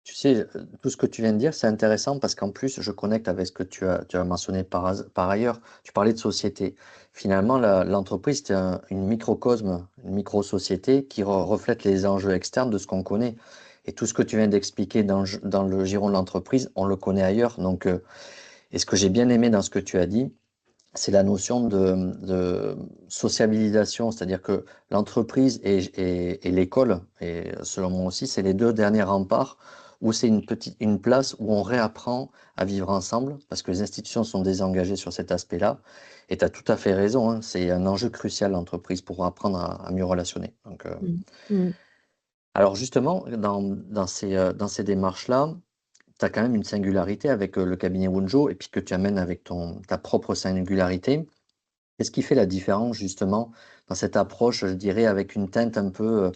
Tu sais, tout ce que tu viens de dire, c'est intéressant parce qu'en plus, je connecte avec ce que tu as mentionné par ailleurs. Tu parlais de société. Finalement, l'entreprise, c'est une microcosme, une micro-société qui reflète les enjeux externes de ce qu'on connaît. Et tout ce que tu viens d'expliquer dans le giron de l'entreprise, on le connaît ailleurs. Donc, et ce que j'ai bien aimé dans ce que tu as dit, c'est la notion de sociabilisation, c'est-à-dire que l'entreprise et l'école, et selon moi aussi, c'est les deux derniers remparts où c'est une place où on réapprend à vivre ensemble, parce que les institutions sont désengagées sur cet aspect-là. Et tu as tout à fait raison, hein, c'est un enjeu crucial, l'entreprise, pour apprendre à mieux relationner. Donc, Mmh. Mmh. alors justement, dans ces démarches-là, tu as quand même une singularité avec le cabinet Wunjo, et puis que tu amènes avec ta propre singularité. Qu'est-ce qui fait la différence justement dans cette approche, je dirais, avec une teinte un peu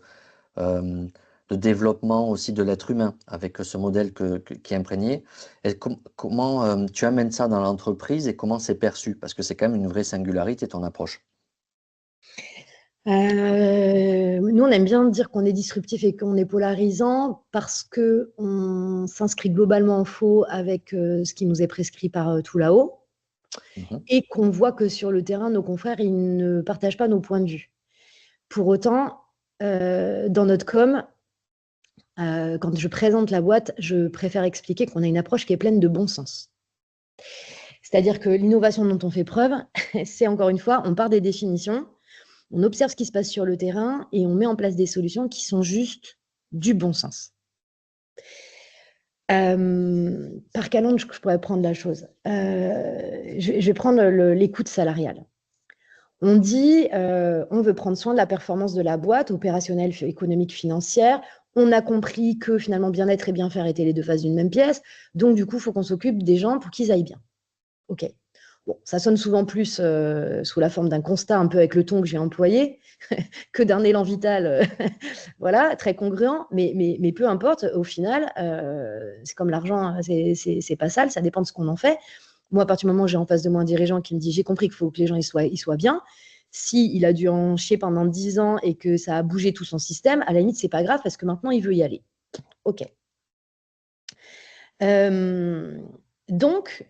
de développement aussi de l'être humain, avec ce modèle qui est imprégné? Et comment tu amènes ça dans l'entreprise et comment c'est perçu? Parce que c'est quand même une vraie singularité, ton approche. Nous, on aime bien dire qu'on est disruptif et qu'on est polarisant parce qu'on s'inscrit globalement en faux avec ce qui nous est prescrit par tout là-haut Mhm. et qu'on voit que sur le terrain, nos confrères, ils ne partagent pas nos points de vue. Pour autant, dans notre com, quand je présente la boîte, je préfère expliquer qu'on a une approche qui est pleine de bon sens. C'est-à-dire que l'innovation dont on fait preuve, c'est encore une fois, on part des définitions, on observe ce qui se passe sur le terrain et on met en place des solutions qui sont juste du bon sens. Par quel angle je pourrais prendre la chose? Je vais prendre l'écoute salariale. On dit, on veut prendre soin de la performance de la boîte, opérationnelle, économique, financière. On a compris que finalement bien-être et bien faire étaient les deux faces d'une même pièce. Donc du coup, il faut qu'on s'occupe des gens pour qu'ils aillent bien. OK. Bon, ça sonne souvent plus sous la forme d'un constat un peu avec le ton que j'ai employé que d'un élan vital, voilà, très congruent. Mais peu importe, au final, c'est comme l'argent, c'est pas sale, ça dépend de ce qu'on en fait. Moi, à partir du moment où j'ai en face de moi un dirigeant qui me dit j'ai compris qu'il faut que les gens ils soient bien, s'il a dû en chier pendant 10 ans et que ça a bougé tout son système, à la limite, c'est pas grave parce que maintenant, il veut y aller. OK. Donc,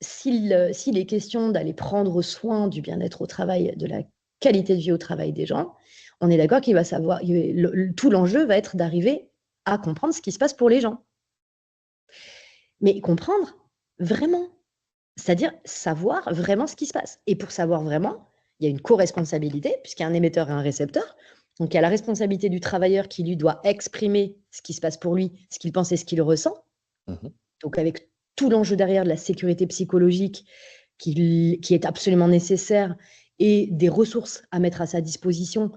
s'il est question d'aller prendre soin du bien-être au travail, de la qualité de vie au travail des gens, on est d'accord qu'il va savoir, tout l'enjeu va être d'arriver à comprendre ce qui se passe pour les gens. Mais comprendre vraiment, c'est-à-dire savoir vraiment ce qui se passe. Et pour savoir vraiment, il y a une co-responsabilité, puisqu'il y a un émetteur et un récepteur. Donc, il y a la responsabilité du travailleur qui, lui, doit exprimer ce qui se passe pour lui, ce qu'il pense et ce qu'il ressent. Mhm. Donc, avec tout l'enjeu derrière de la sécurité psychologique qui est absolument nécessaire et des ressources à mettre à sa disposition,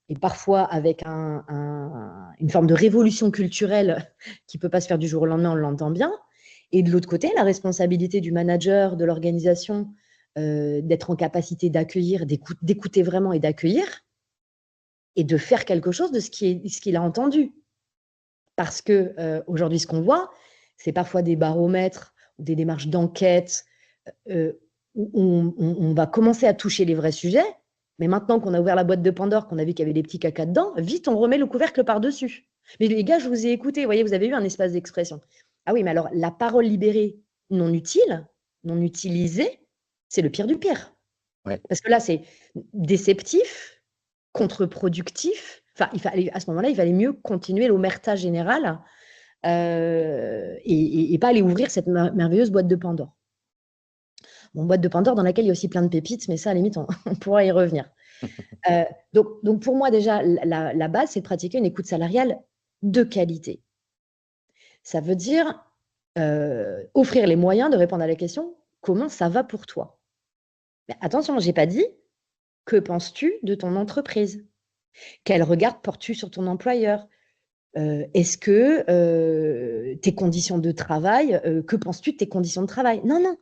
et parfois avec une forme de révolution culturelle qui ne peut pas se faire du jour au lendemain, on l'entend bien. Et de l'autre côté, la responsabilité du manager, de l'organisation, d'être en capacité d'accueillir, d'écouter vraiment et d'accueillir, et de faire quelque chose de ce qu'il a entendu. Parce que aujourd'hui, ce qu'on voit, c'est parfois des baromètres ou des démarches d'enquête où on va commencer à toucher les vrais sujets. Mais maintenant qu'on a ouvert la boîte de Pandore, qu'on a vu qu'il y avait des petits cacas dedans, vite, on remet le couvercle par-dessus. Mais les gars, je vous ai écouté, vous voyez, vous avez eu un espace d'expression. Ah oui, mais alors, la parole libérée non utile, non utilisée, c'est le pire du pire. Ouais. Parce que là, c'est déceptif, contre-productif. Enfin, à ce moment-là, il valait mieux continuer l'omerta générale et pas aller ouvrir cette merveilleuse boîte de Pandore. Bon, boîte de Pandore dans laquelle il y a aussi plein de pépites, mais ça, à la limite, on pourra y revenir. Donc, pour moi, déjà, la base, c'est de pratiquer une écoute salariale de qualité. Ça veut dire offrir les moyens de répondre à la question « Comment ça va pour toi ?» Mais attention, je n'ai pas dit « Que penses-tu de ton entreprise ?» Quel regard portes-tu sur ton employeur ? Est-ce que tes conditions de travail, que penses-tu de tes conditions de travail ? Non, non,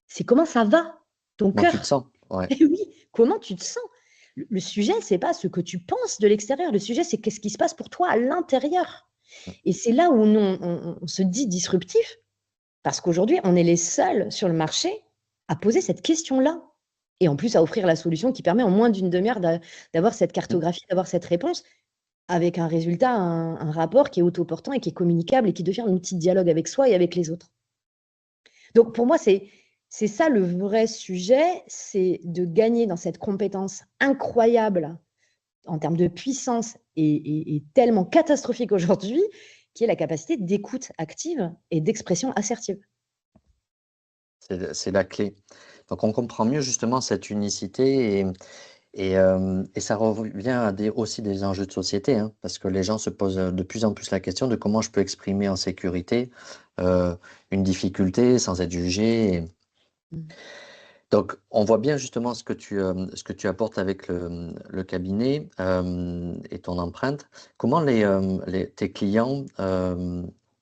c'est comment ça va, ton Comment tu cœur. te sens? Ouais. Et oui, comment tu te sens ? Le sujet, c'est pas ce que tu penses de l'extérieur. Le sujet, c'est qu'est-ce qui se passe pour toi à l'intérieur. Et c'est là où nous, on se dit disruptif, parce qu'aujourd'hui, on est les seuls sur le marché à poser cette question-là. Et en plus, à offrir la solution qui permet en moins d'une demi-heure d'avoir cette cartographie, d'avoir cette réponse, avec un résultat, un rapport qui est autoportant et qui est communicable et qui devient un outil de dialogue avec soi et avec les autres. Donc, pour moi, c'est ça le vrai sujet, c'est de gagner dans cette compétence incroyable en termes de puissance et tellement catastrophique aujourd'hui, qui est la capacité d'écoute active et d'expression assertive. C'est la clé. Donc on comprend mieux justement cette unicité et ça revient à aussi des enjeux de société, hein, parce que les gens se posent de plus en plus la question de comment je peux exprimer en sécurité une difficulté sans être jugé. Donc on voit bien justement ce que tu apportes avec le cabinet et ton empreinte. Comment tes clients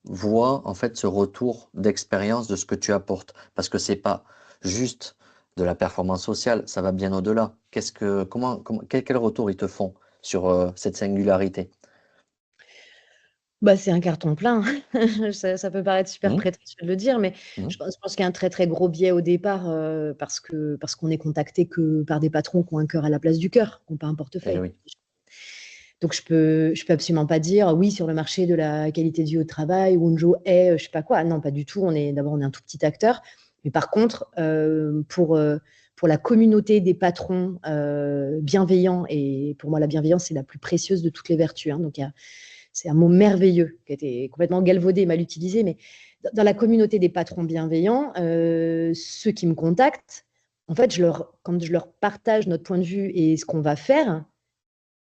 voient en fait ce retour d'expérience de ce que tu apportes? Parce que c'est pas juste de la performance sociale, ça va bien au-delà. Quel retour ils te font sur cette singularité? Bah, c'est un carton plein. Ça peut paraître super Mmh, prétentieux de le dire, mais mmh, je pense qu'il y a un très, très gros biais au départ, parce qu'on est contacté que par des patrons qui ont un cœur à la place du cœur, qui n'ont pas un eh portefeuille. oui. Donc je peux absolument pas dire: «Oui, sur le marché de la qualité de vie au travail, Wunjo est, je sais pas quoi». Non, pas du tout. D'abord, on est un tout petit acteur. Mais par contre, pour la communauté des patrons, bienveillants, et pour moi, la bienveillance, c'est la plus précieuse de toutes les vertus, hein. Donc c'est un mot merveilleux qui a été complètement galvaudé, mal utilisé, mais dans la communauté des patrons bienveillants, ceux qui me contactent, en fait, quand je leur partage notre point de vue et ce qu'on va faire,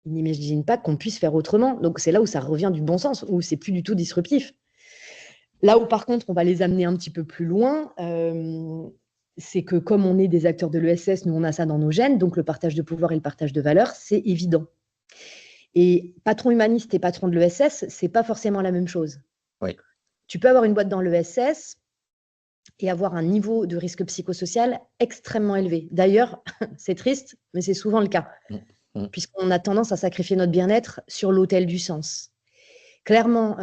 ils n'imaginent pas qu'on puisse faire autrement. Donc c'est là où ça revient du bon sens, où c'est plus du tout disruptif. Là où par contre on va les amener un petit peu plus loin, c'est que comme on est des acteurs de l'ESS, nous on a ça dans nos gènes, donc le partage de pouvoir et le partage de valeurs, c'est évident. Et patron humaniste et patron de l'ESS, c'est pas forcément la même chose. Oui. Tu peux avoir une boîte dans l'ESS et avoir un niveau de risque psychosocial extrêmement élevé. D'ailleurs, c'est triste, mais c'est souvent le cas, Mmh, mmh. puisqu'on a tendance à sacrifier notre bien-être sur l'autel du sens. Clairement,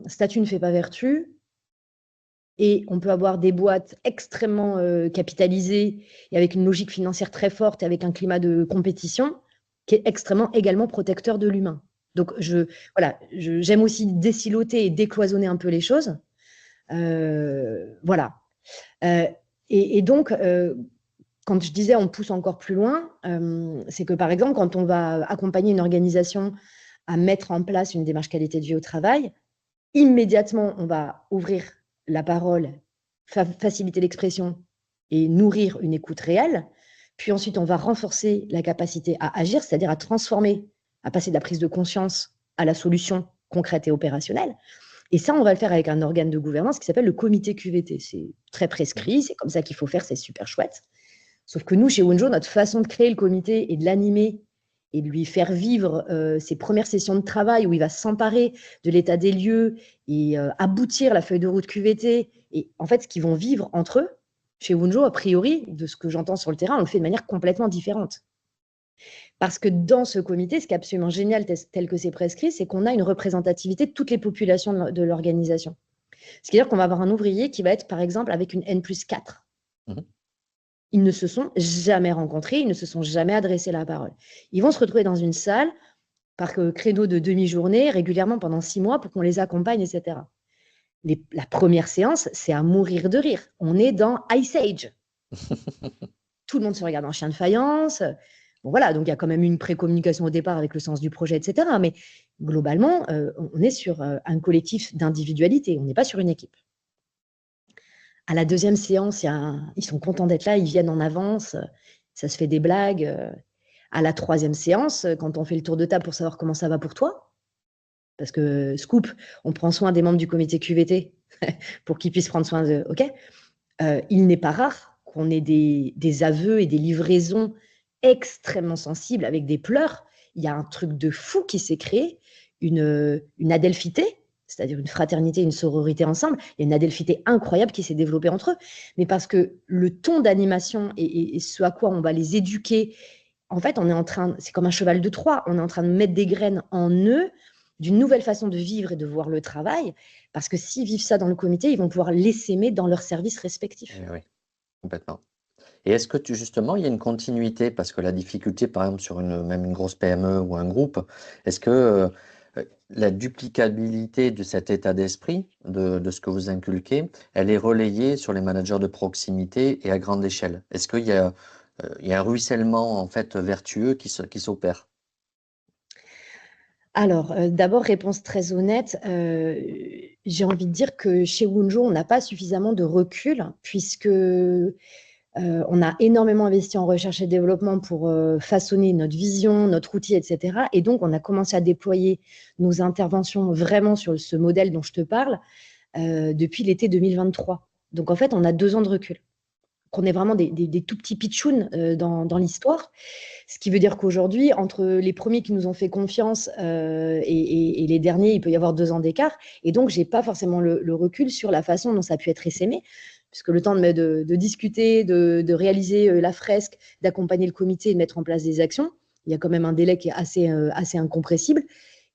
statut ne fait pas vertu, et on peut avoir des boîtes extrêmement capitalisées et avec une logique financière très forte et avec un climat de compétition qui est extrêmement également protecteur de l'humain. Donc, j'aime aussi désiloter et décloisonner un peu les choses. Voilà. Et donc, quand je disais on pousse encore plus loin, c'est que par exemple, quand on va accompagner une organisation à mettre en place une démarche qualité de vie au travail, immédiatement, on va ouvrir la parole, faciliter l'expression et nourrir une écoute réelle. Puis ensuite, on va renforcer la capacité à agir, c'est-à-dire à transformer, à passer de la prise de conscience à la solution concrète et opérationnelle. Et ça, on va le faire avec un organe de gouvernance qui s'appelle le comité QVT. C'est très prescrit, c'est comme ça qu'il faut faire, c'est super chouette. Sauf que nous, chez Wunjo, notre façon de créer le comité et de l'animer et de lui faire vivre ses premières sessions de travail où il va s'emparer de l'état des lieux et aboutir la feuille de route QVT. Et en fait, ce qu'ils vont vivre entre eux, chez Wunjo, a priori, de ce que j'entends sur le terrain, on le fait de manière complètement différente. Parce que dans ce comité, ce qui est absolument génial, tel que c'est prescrit, c'est qu'on a une représentativité de toutes les populations de l'organisation. Ce qui veut dire qu'on va avoir un ouvrier qui va être, par exemple, avec une N+4. Mhm. Ils ne se sont jamais rencontrés, ils ne se sont jamais adressé la parole. Ils vont se retrouver dans une salle par créneau de demi-journée, régulièrement pendant 6 mois pour qu'on les accompagne, etc. La première séance, c'est à mourir de rire. On est dans Ice Age. Tout le monde se regarde en chien de faïence. Bon, voilà, donc il y a quand même une précommunication au départ avec le sens du projet, etc. Mais globalement, on est sur un collectif d'individualité, on n'est pas sur une équipe. À la deuxième séance, ils sont contents d'être là, ils viennent en avance, ça se fait des blagues. À la troisième séance, quand on fait le tour de table pour savoir comment ça va pour toi, parce que, scoop, on prend soin des membres du comité QVT pour qu'ils puissent prendre soin de... OK, il n'est pas rare qu'on ait des aveux et des livraisons extrêmement sensibles avec des pleurs. Il y a un truc de fou qui s'est créé, une adelphité, c'est-à-dire une fraternité, une sororité ensemble. Il y a une adelphité incroyable qui s'est développée entre eux. Mais parce que le ton d'animation et ce à quoi on va les éduquer, en fait, c'est comme un cheval de Troie, on est en train de mettre des graines en eux d'une nouvelle façon de vivre et de voir le travail, parce que s'ils vivent ça dans le comité, ils vont pouvoir l'essaimer dans leurs services respectifs. Oui, complètement. Et est-ce que justement, il y a une continuité? Parce que la difficulté, par exemple, sur même une grosse PME ou un groupe, est-ce que la duplicabilité de cet état d'esprit, de ce que vous inculquez, elle est relayée sur les managers de proximité et à grande échelle? Est-ce qu'il y a, il y a un ruissellement en fait vertueux qui s'opère? Alors, d'abord, réponse très honnête, j'ai envie de dire que chez Wunjo, on n'a pas suffisamment de recul puisque on a énormément investi en recherche et développement pour façonner notre vision, notre outil, etc. Et donc, on a commencé à déployer nos interventions vraiment sur ce modèle dont je te parle depuis l'été 2023. Donc, en fait, on a 2 ans de recul. Qu'on est vraiment des tout petits pitchouns dans l'histoire. Ce qui veut dire qu'aujourd'hui, entre les premiers qui nous ont fait confiance et les derniers, il peut y avoir 2 ans d'écart. Et donc, je n'ai pas forcément le recul sur la façon dont ça a pu être essaimé, puisque le temps de discuter, de réaliser la fresque, d'accompagner le comité et de mettre en place des actions, il y a quand même un délai qui est assez incompressible,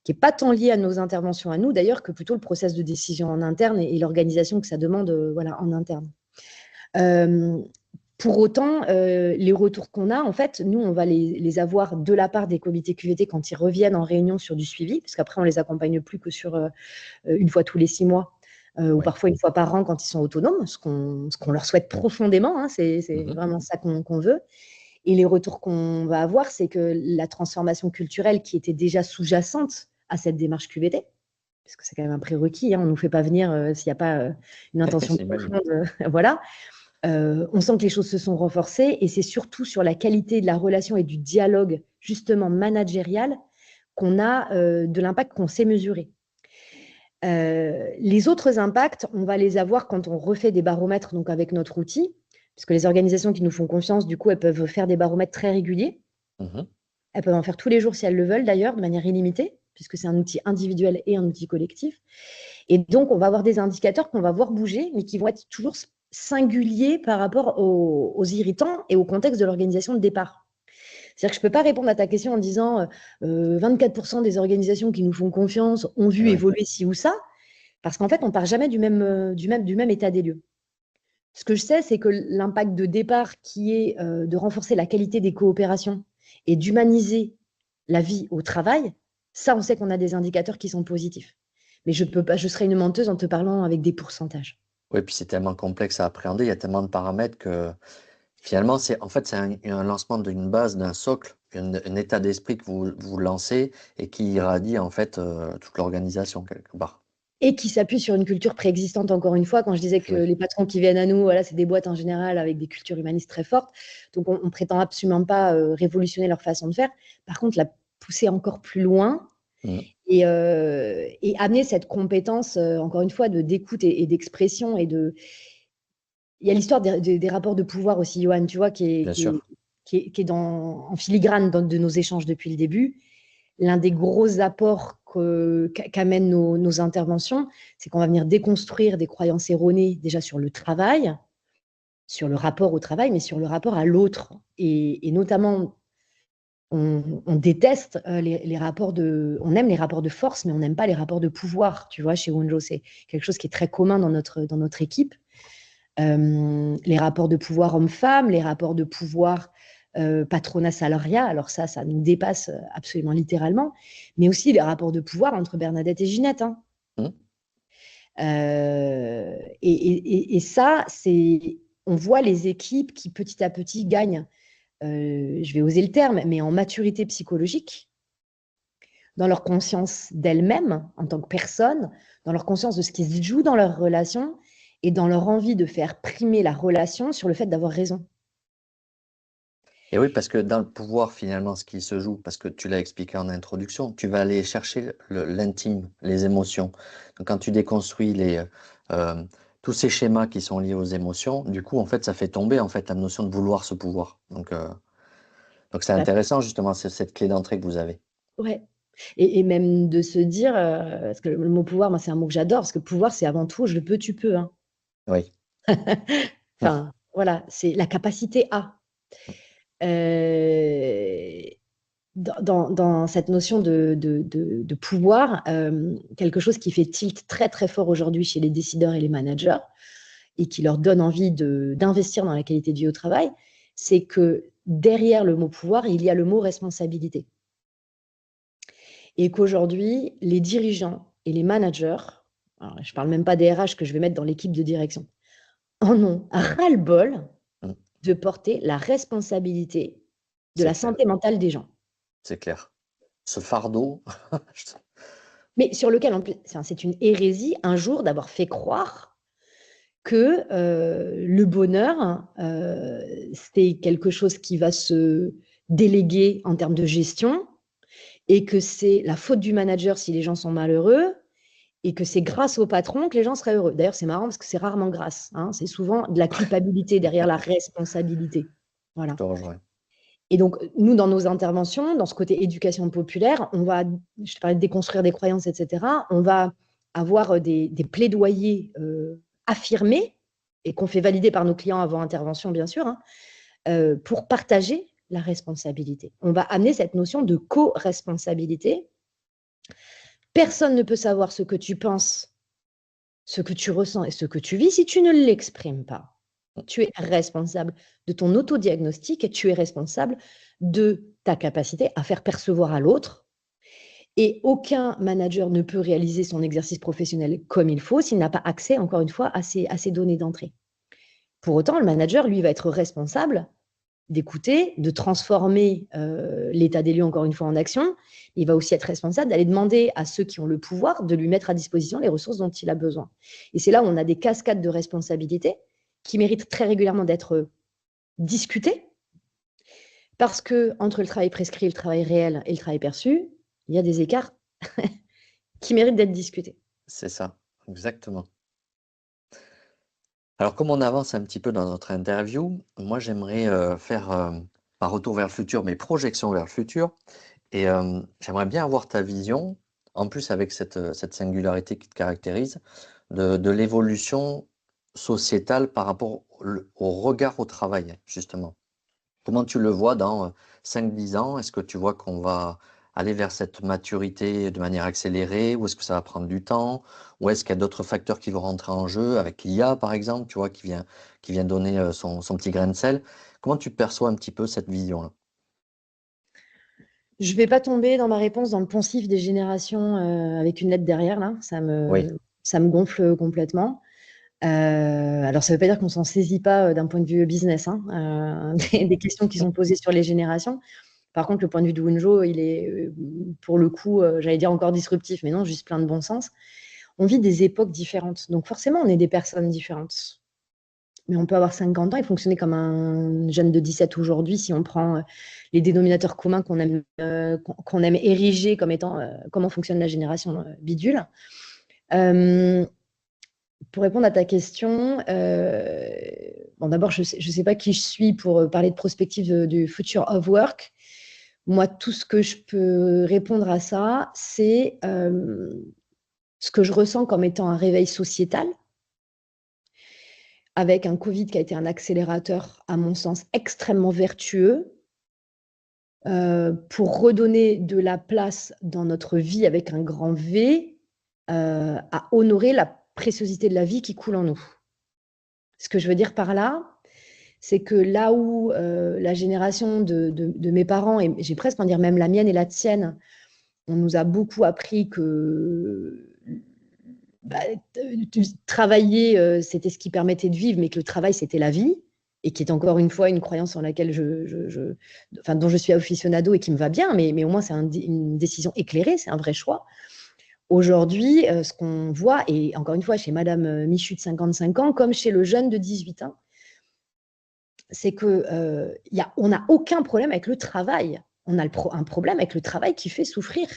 qui n'est pas tant lié à nos interventions à nous, d'ailleurs, que plutôt le process de décision en interne et l'organisation que ça demande en interne. Pour autant, les retours qu'on a, en fait, nous, on va les avoir de la part des comités QVT quand ils reviennent en réunion sur du suivi, parce qu'après, on les accompagne plus que sur une fois tous les 6 mois, ou parfois une fois par an quand ils sont autonomes, ce qu'on leur souhaite profondément, hein, c'est vraiment ça qu'on veut. Et les retours qu'on va avoir, c'est que la transformation culturelle qui était déjà sous-jacente à cette démarche QVT, parce que c'est quand même un prérequis, hein, on ne nous fait pas venir s'il n'y a pas une intention profonde, voilà. On sent que les choses se sont renforcées et c'est surtout sur la qualité de la relation et du dialogue justement managérial qu'on a de l'impact qu'on sait mesurer. Les autres impacts, on va les avoir quand on refait des baromètres donc avec notre outil, puisque les organisations qui nous font confiance, du coup, elles peuvent faire des baromètres très réguliers. Elles peuvent en faire tous les jours si elles le veulent d'ailleurs, de manière illimitée, puisque c'est un outil individuel et un outil collectif. Et donc, on va avoir des indicateurs qu'on va voir bouger, mais qui vont être toujours singuliers par rapport aux irritants et au contexte de l'organisation de départ. C'est-à-dire que je ne peux pas répondre à ta question en disant 24% des organisations qui nous font confiance ont vu évoluer ci ou ça, parce qu'en fait, on ne part jamais du même état des lieux. Ce que je sais, c'est que l'impact de départ qui est de renforcer la qualité des coopérations et d'humaniser la vie au travail, ça, on sait qu'on a des indicateurs qui sont positifs. Mais je serais une menteuse en te parlant avec des pourcentages. Oui, puis c'est tellement complexe à appréhender, il y a tellement de paramètres que finalement, c'est un lancement d'une base, d'un socle, un état d'esprit que vous lancez et qui irradie en fait toute l'organisation quelque part. Et qui s'appuie sur une culture préexistante, encore une fois. Quand je disais que les patrons qui viennent à nous, voilà, c'est des boîtes en général avec des cultures humanistes très fortes. Donc, on ne prétend absolument pas révolutionner leur façon de faire. Par contre, la pousser encore plus loin et amener cette compétence, encore une fois, d'écoute et d'expression. Il y a l'histoire des rapports de pouvoir aussi, Johan, tu vois, qui est en filigrane de nos échanges depuis le début. L'un des gros apports qu'amènent nos interventions, c'est qu'on va venir déconstruire des croyances erronées déjà sur le travail, sur le rapport au travail, mais sur le rapport à l'autre. Et notamment, on déteste les rapports on aime les rapports de force, mais on n'aime pas les rapports de pouvoir. Tu vois, chez Wonjo, c'est quelque chose qui est très commun dans notre équipe. Les rapports de pouvoir homme-femme, les rapports de pouvoir patronat-salariat, alors ça nous dépasse absolument littéralement, mais aussi les rapports de pouvoir entre Bernadette et Ginette. Hein. Mmh. Et ça, on voit les équipes qui petit à petit gagnent, je vais oser le terme, mais en maturité psychologique, dans leur conscience d'elles-mêmes en tant que personnes, dans leur conscience de ce qui se joue dans leur relation et dans leur envie de faire primer la relation sur le fait d'avoir raison. Et oui, parce que dans le pouvoir, finalement, ce qui se joue, parce que tu l'as expliqué en introduction, tu vas aller chercher l'intime, les émotions. Donc, quand tu déconstruis euh, tous ces schémas qui sont liés aux émotions, du coup, en fait, ça fait tomber en fait la notion de vouloir ce pouvoir. Donc c'est Bah, intéressant, justement, cette clé d'entrée que vous avez. ouais. Et même de se dire, parce que le mot pouvoir, moi, c'est un mot que j'adore, parce que pouvoir, c'est avant tout, je le peux, tu peux. Hein. Oui. Enfin, voilà, c'est la capacité à. Euh, dans cette notion de pouvoir, quelque chose qui fait tilt très très fort aujourd'hui chez les décideurs et les managers et qui leur donne envie d'investir dans la qualité de vie au travail, c'est que derrière le mot pouvoir, il y a le mot responsabilité. Et qu'aujourd'hui, les dirigeants et les managers, alors je ne parle même pas des RH que je vais mettre dans l'équipe de direction, en ont ras-le-bol Mm. de porter la responsabilité de C'est la clair, santé mentale des gens. c'est clair. Ce fardeau, Mais sur lequel, en plus, c'est une hérésie, un jour, d'avoir fait croire que le bonheur, c'était quelque chose qui va se déléguer en termes de gestion et que c'est la faute du manager si les gens sont malheureux et que c'est grâce au patron que les gens seraient heureux. D'ailleurs, c'est marrant parce que c'est rarement grâce. Hein, c'est souvent de la culpabilité derrière la responsabilité. je Voilà. te rejoins. Et donc, nous, dans nos interventions, dans ce côté éducation populaire, je te parlais de déconstruire des croyances, etc., on va avoir des plaidoyers affirmés et qu'on fait valider par nos clients avant intervention, bien sûr, hein, pour partager la responsabilité. On va amener cette notion de co-responsabilité. Personne ne peut savoir ce que tu penses, ce que tu ressens et ce que tu vis si tu ne l'exprimes pas. Tu es responsable de ton autodiagnostic et tu es responsable de ta capacité à faire percevoir à l'autre. Et aucun manager ne peut réaliser son exercice professionnel comme il faut s'il n'a pas accès, encore une fois, à ces données d'entrée. Pour autant, le manager, lui, va être responsable d'écouter, de transformer l'état des lieux, encore une fois, en action. Il va aussi être responsable d'aller demander à ceux qui ont le pouvoir de lui mettre à disposition les ressources dont il a besoin. Et c'est là où on a des cascades de responsabilités qui méritent très régulièrement d'être discutées, parce que entre le travail prescrit, le travail réel et le travail perçu, il y a des écarts qui méritent d'être discutés. C'est ça, exactement. Alors, comme on avance un petit peu dans notre interview, moi, j'aimerais faire un retour vers le futur, mes projections vers le futur. Et j'aimerais bien avoir ta vision, en plus avec cette singularité qui te caractérise, de l'évolution sociétale par rapport au regard au travail, justement. Comment tu le vois dans 5-10 ans? Est-ce que tu vois qu'on va aller vers cette maturité de manière accélérée ou est-ce que ça va prendre du temps? Ou est-ce qu'il y a d'autres facteurs qui vont rentrer en jeu avec l'IA, par exemple, tu vois, qui vient donner son petit grain de sel? Comment tu perçois un petit peu cette vision-là? Je ne vais pas tomber dans ma réponse dans le poncif des générations avec une lettre derrière, là. Oui, Ça me gonfle complètement. Alors, ça ne veut pas dire qu'on ne s'en saisit pas d'un point de vue business, hein, des questions qui sont posées sur les générations. Par contre, le point de vue de Wunjo, il est, pour le coup, j'allais dire encore disruptif, mais non, juste plein de bon sens. On vit des époques différentes. Donc, forcément, on est des personnes différentes. Mais on peut avoir 50 ans et fonctionner comme un jeune de 17 aujourd'hui si on prend les dénominateurs communs qu'on aime ériger comme étant comment fonctionne la génération bidule. Pour répondre à ta question, bon, d'abord, je ne sais pas qui je suis pour parler de prospective du Future of Work. Moi, tout ce que je peux répondre à ça, c'est ce que je ressens comme étant un réveil sociétal, avec un Covid qui a été un accélérateur, à mon sens, extrêmement vertueux, pour redonner de la place dans notre vie avec un grand V, à honorer la préciosité de la vie qui coule en nous. Ce que je veux dire par là, c'est que là où la génération de mes parents, et j'ai presque envie de dire même la mienne et la tienne, on nous a beaucoup appris que travailler, c'était ce qui permettait de vivre, mais que le travail, c'était la vie, et qui est encore une fois une croyance en laquelle dont je suis aficionado et qui me va bien, mais au moins c'est une décision éclairée, c'est un vrai choix. Aujourd'hui, ce qu'on voit, et encore une fois chez Madame Michu de 55 ans, comme chez le jeune de 18 ans, c'est qu'on n'a aucun problème avec le travail. On a un problème avec le travail qui fait souffrir.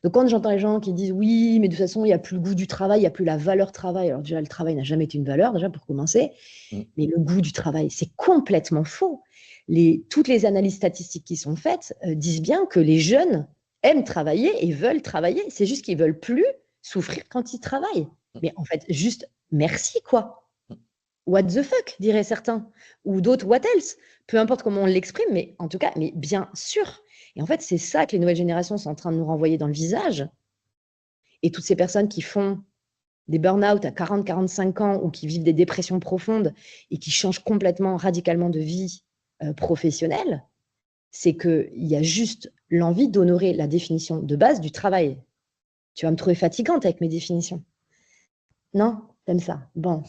Donc, quand j'entends les gens qui disent oui, mais de toute façon, il n'y a plus le goût du travail, il n'y a plus la valeur travail. Alors, déjà, le travail n'a jamais été une valeur, déjà, pour commencer. Mais le goût du travail, c'est complètement faux. Toutes les analyses statistiques qui sont faites disent bien que les jeunes aiment travailler et veulent travailler. C'est juste qu'ils ne veulent plus souffrir quand ils travaillent. Mais en fait, juste merci, quoi. What the fuck, diraient certains. Ou d'autres, what else. Peu importe comment on l'exprime, mais en tout cas, mais bien sûr. Et en fait, c'est ça que les nouvelles générations sont en train de nous renvoyer dans le visage. Et toutes ces personnes qui font des burn-out à 40, 45 ans ou qui vivent des dépressions profondes et qui changent complètement, radicalement de vie professionnelle, c'est qu'il y a juste l'envie d'honorer la définition de base du travail. Tu vas me trouver fatigante avec mes définitions. Non? T'aimes ça? Bon.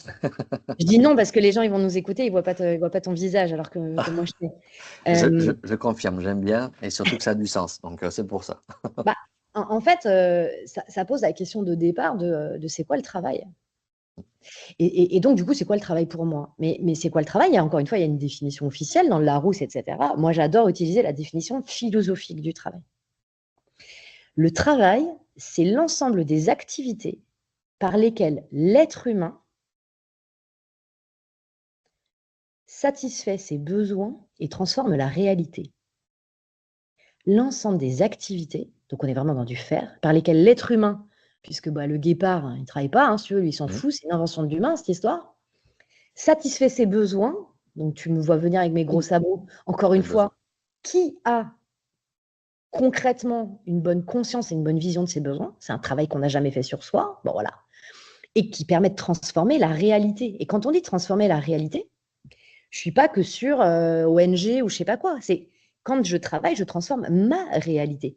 Je dis non parce que les gens, ils vont nous écouter, ils voient pas ton visage alors que moi, je sais. Je confirme, j'aime bien et surtout que ça a du sens. Donc, c'est pour ça. Bah, en fait, ça pose la question de départ de c'est quoi le travail? Et donc, du coup, c'est quoi le travail pour moi? Mais c'est quoi le travail? Encore une fois, il y a une définition officielle dans le Larousse, etc. Moi, j'adore utiliser la définition philosophique du travail. Le travail, c'est l'ensemble des activités par lesquelles l'être humain satisfait ses besoins et transforme la réalité. L'ensemble des activités, donc on est vraiment dans du faire, par lesquelles l'être humain, puisque le guépard, il ne travaille pas, si tu veux, lui, il s'en fout, c'est une invention de l'humain, cette histoire, satisfait ses besoins, donc tu me vois venir avec mes gros sabots, encore une fois, qui a concrètement une bonne conscience et une bonne vision de ses besoins, c'est un travail qu'on n'a jamais fait sur soi, bon voilà, et qui permet de transformer la réalité. Et quand on dit transformer la réalité, je ne suis pas que sur ONG ou je ne sais pas quoi, c'est quand je travaille, je transforme ma réalité.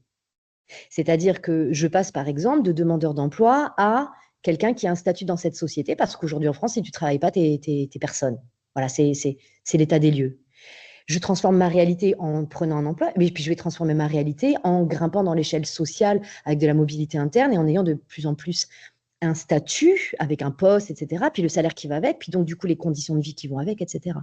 C'est-à-dire que je passe, par exemple, de demandeur d'emploi à quelqu'un qui a un statut dans cette société, parce qu'aujourd'hui en France, si tu ne travailles pas, tu es personne. Voilà, c'est l'état des lieux. Je transforme ma réalité en prenant un emploi, mais puis je vais transformer ma réalité en grimpant dans l'échelle sociale avec de la mobilité interne et en ayant de plus en plus un statut avec un poste, etc. Puis le salaire qui va avec, puis donc du coup les conditions de vie qui vont avec, etc.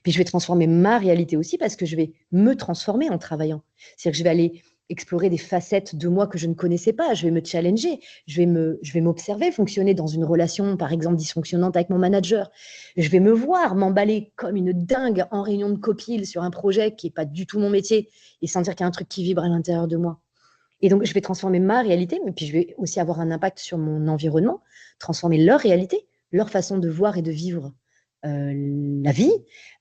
Puis je vais transformer ma réalité aussi parce que je vais me transformer en travaillant. C'est-à-dire que je vais aller explorer des facettes de moi que je ne connaissais pas, je vais me challenger, je vais m'observer fonctionner dans une relation, par exemple, dysfonctionnante avec mon manager. Je vais me voir m'emballer comme une dingue en réunion de copil sur un projet qui n'est pas du tout mon métier et sentir qu'il y a un truc qui vibre à l'intérieur de moi. Et donc, je vais transformer ma réalité, mais puis je vais aussi avoir un impact sur mon environnement, transformer leur réalité, leur façon de voir et de vivre la vie.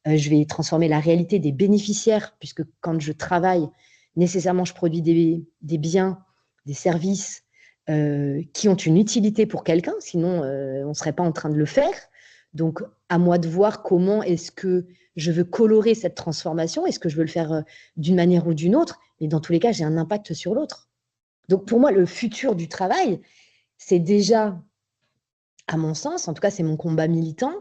Je vais transformer la réalité des bénéficiaires, puisque quand je travaille, nécessairement, je produis des biens, des services qui ont une utilité pour quelqu'un, sinon on ne serait pas en train de le faire. Donc, à moi de voir comment est-ce que je veux colorer cette transformation, est-ce que je veux le faire d'une manière ou d'une autre, mais dans tous les cas, j'ai un impact sur l'autre. Donc, pour moi, le futur du travail, c'est déjà, à mon sens, en tout cas, c'est mon combat militant,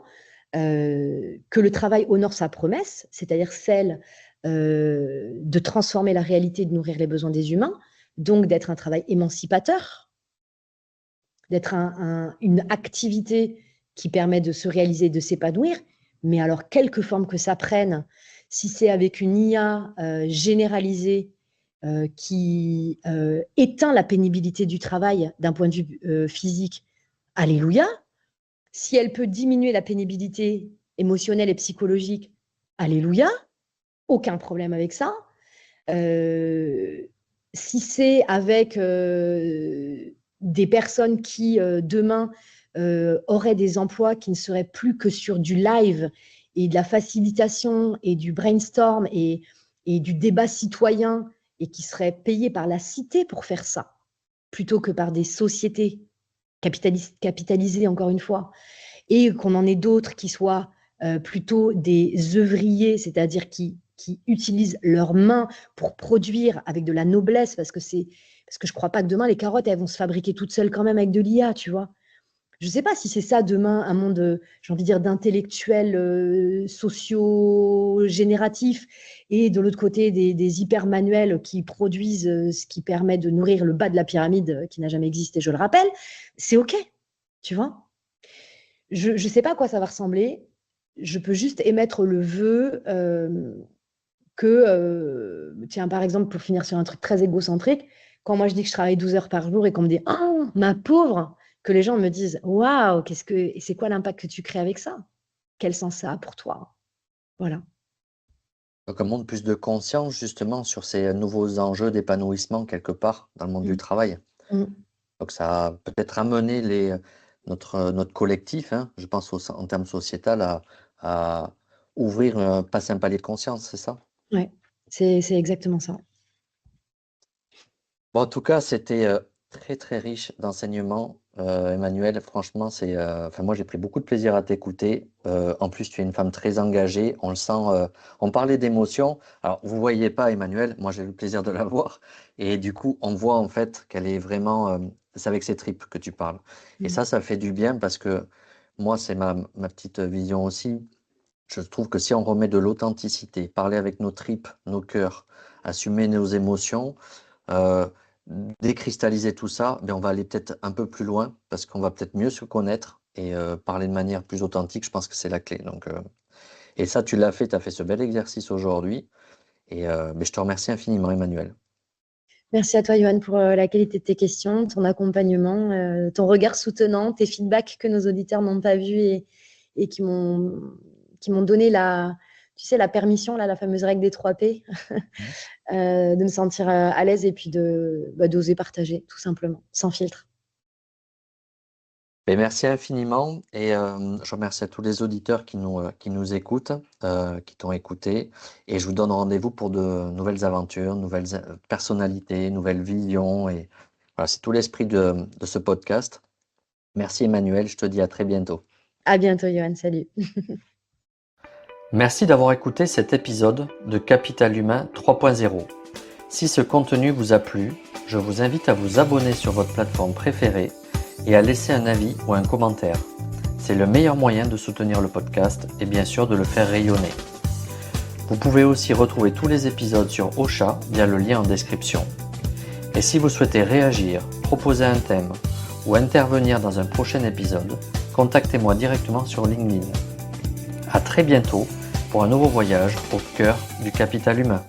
que le travail honore sa promesse, c'est-à-dire celle de transformer la réalité, de nourrir les besoins des humains, donc d'être un travail émancipateur, d'être une activité qui permet de se réaliser, de s'épanouir, mais alors quelque forme que ça prenne, si c'est avec une IA généralisée qui éteint la pénibilité du travail d'un point de vue physique, alléluia. Si elle peut diminuer la pénibilité émotionnelle et psychologique, alléluia, aucun problème avec ça. Si c'est avec des personnes qui, demain, auraient des emplois qui ne seraient plus que sur du live et de la facilitation et du brainstorm et et du débat citoyen et qui seraient payés par la cité pour faire ça, plutôt que par des sociétés capitalisées, encore une fois, et qu'on en ait d'autres qui soient plutôt des œuvriers, c'est-à-dire qui utilisent leurs mains pour produire avec de la noblesse, parce que je ne crois pas que demain, les carottes, elles vont se fabriquer toutes seules quand même avec de l'IA, tu vois. Je ne sais pas si c'est ça demain, un monde, j'ai envie de dire, d'intellectuels socio-génératifs et de l'autre côté des hyper-manuels qui produisent ce qui permet de nourrir le bas de la pyramide qui n'a jamais existé, je le rappelle. C'est OK, tu vois. Je ne sais pas à quoi ça va ressembler. Je peux juste émettre le vœu tiens, par exemple, pour finir sur un truc très égocentrique, quand moi je dis que je travaille 12 heures par jour et qu'on me dit « Oh, ma pauvre !» que les gens me disent « Waouh, c'est quoi l'impact que tu crées avec ça? Quel sens ça a pour toi ?» Voilà. Donc un monde plus de conscience justement sur ces nouveaux enjeux d'épanouissement quelque part dans le monde du Mmh. travail. Mmh. Donc ça a peut-être amené notre collectif, hein, je pense en termes sociétal, à ouvrir, passer un palier de conscience, c'est ça? Ouais, c'est exactement ça. Bon, en tout cas, c'était, très, très riche d'enseignements, Emmanuel. Franchement, enfin, moi, j'ai pris beaucoup de plaisir à t'écouter. En plus, tu es une femme très engagée. On le sent, on parlait d'émotions. Alors, vous voyez pas Emmanuel, moi, j'ai eu le plaisir de la voir et du coup, on voit, en fait, qu'elle est vraiment, c'est avec ses tripes que tu parles et Mmh. ça fait du bien parce que moi, c'est ma petite vision aussi. Je trouve que si on remet de l'authenticité, parler avec nos tripes, nos cœurs, assumer nos émotions, heu, décristalliser tout ça, ben on va aller peut-être un peu plus loin parce qu'on va peut-être mieux se connaître et parler de manière plus authentique, je pense que c'est la clé donc et ça tu l'as fait, tu as fait ce bel exercice aujourd'hui et beh, je te remercie infiniment Emmanuel. Merci à toi, Johan, pour la qualité de tes questions, ton accompagnement, ton regard soutenant, tes feedbacks que nos auditeurs n'ont pas vus et qui m'ont donné tu sais, la permission, là, la fameuse règle des 3 P, Mmh. de me sentir à l'aise et puis d'oser partager, tout simplement, sans filtre. Beh, merci infiniment et je remercie à tous les auditeurs qui nous écoutent, qui t'ont écouté et je vous donne rendez-vous pour de nouvelles aventures, nouvelles personnalités, nouvelles visions et voilà, c'est tout l'esprit de ce podcast. Merci Emmanuel, je te dis à très bientôt. À bientôt, Johan. Salut. Merci d'avoir écouté cet épisode de Capital Humain 3.0. Si ce contenu vous a plu, je vous invite à vous abonner sur votre plateforme préférée et à laisser un avis ou un commentaire. C'est le meilleur moyen de soutenir le podcast et bien sûr de le faire rayonner. Vous pouvez aussi retrouver tous les épisodes sur Ocha via le lien en description. Et si vous souhaitez réagir, proposer un thème ou intervenir dans un prochain épisode, contactez-moi directement sur LinkedIn. À très bientôt pour un nouveau voyage au cœur du capital humain.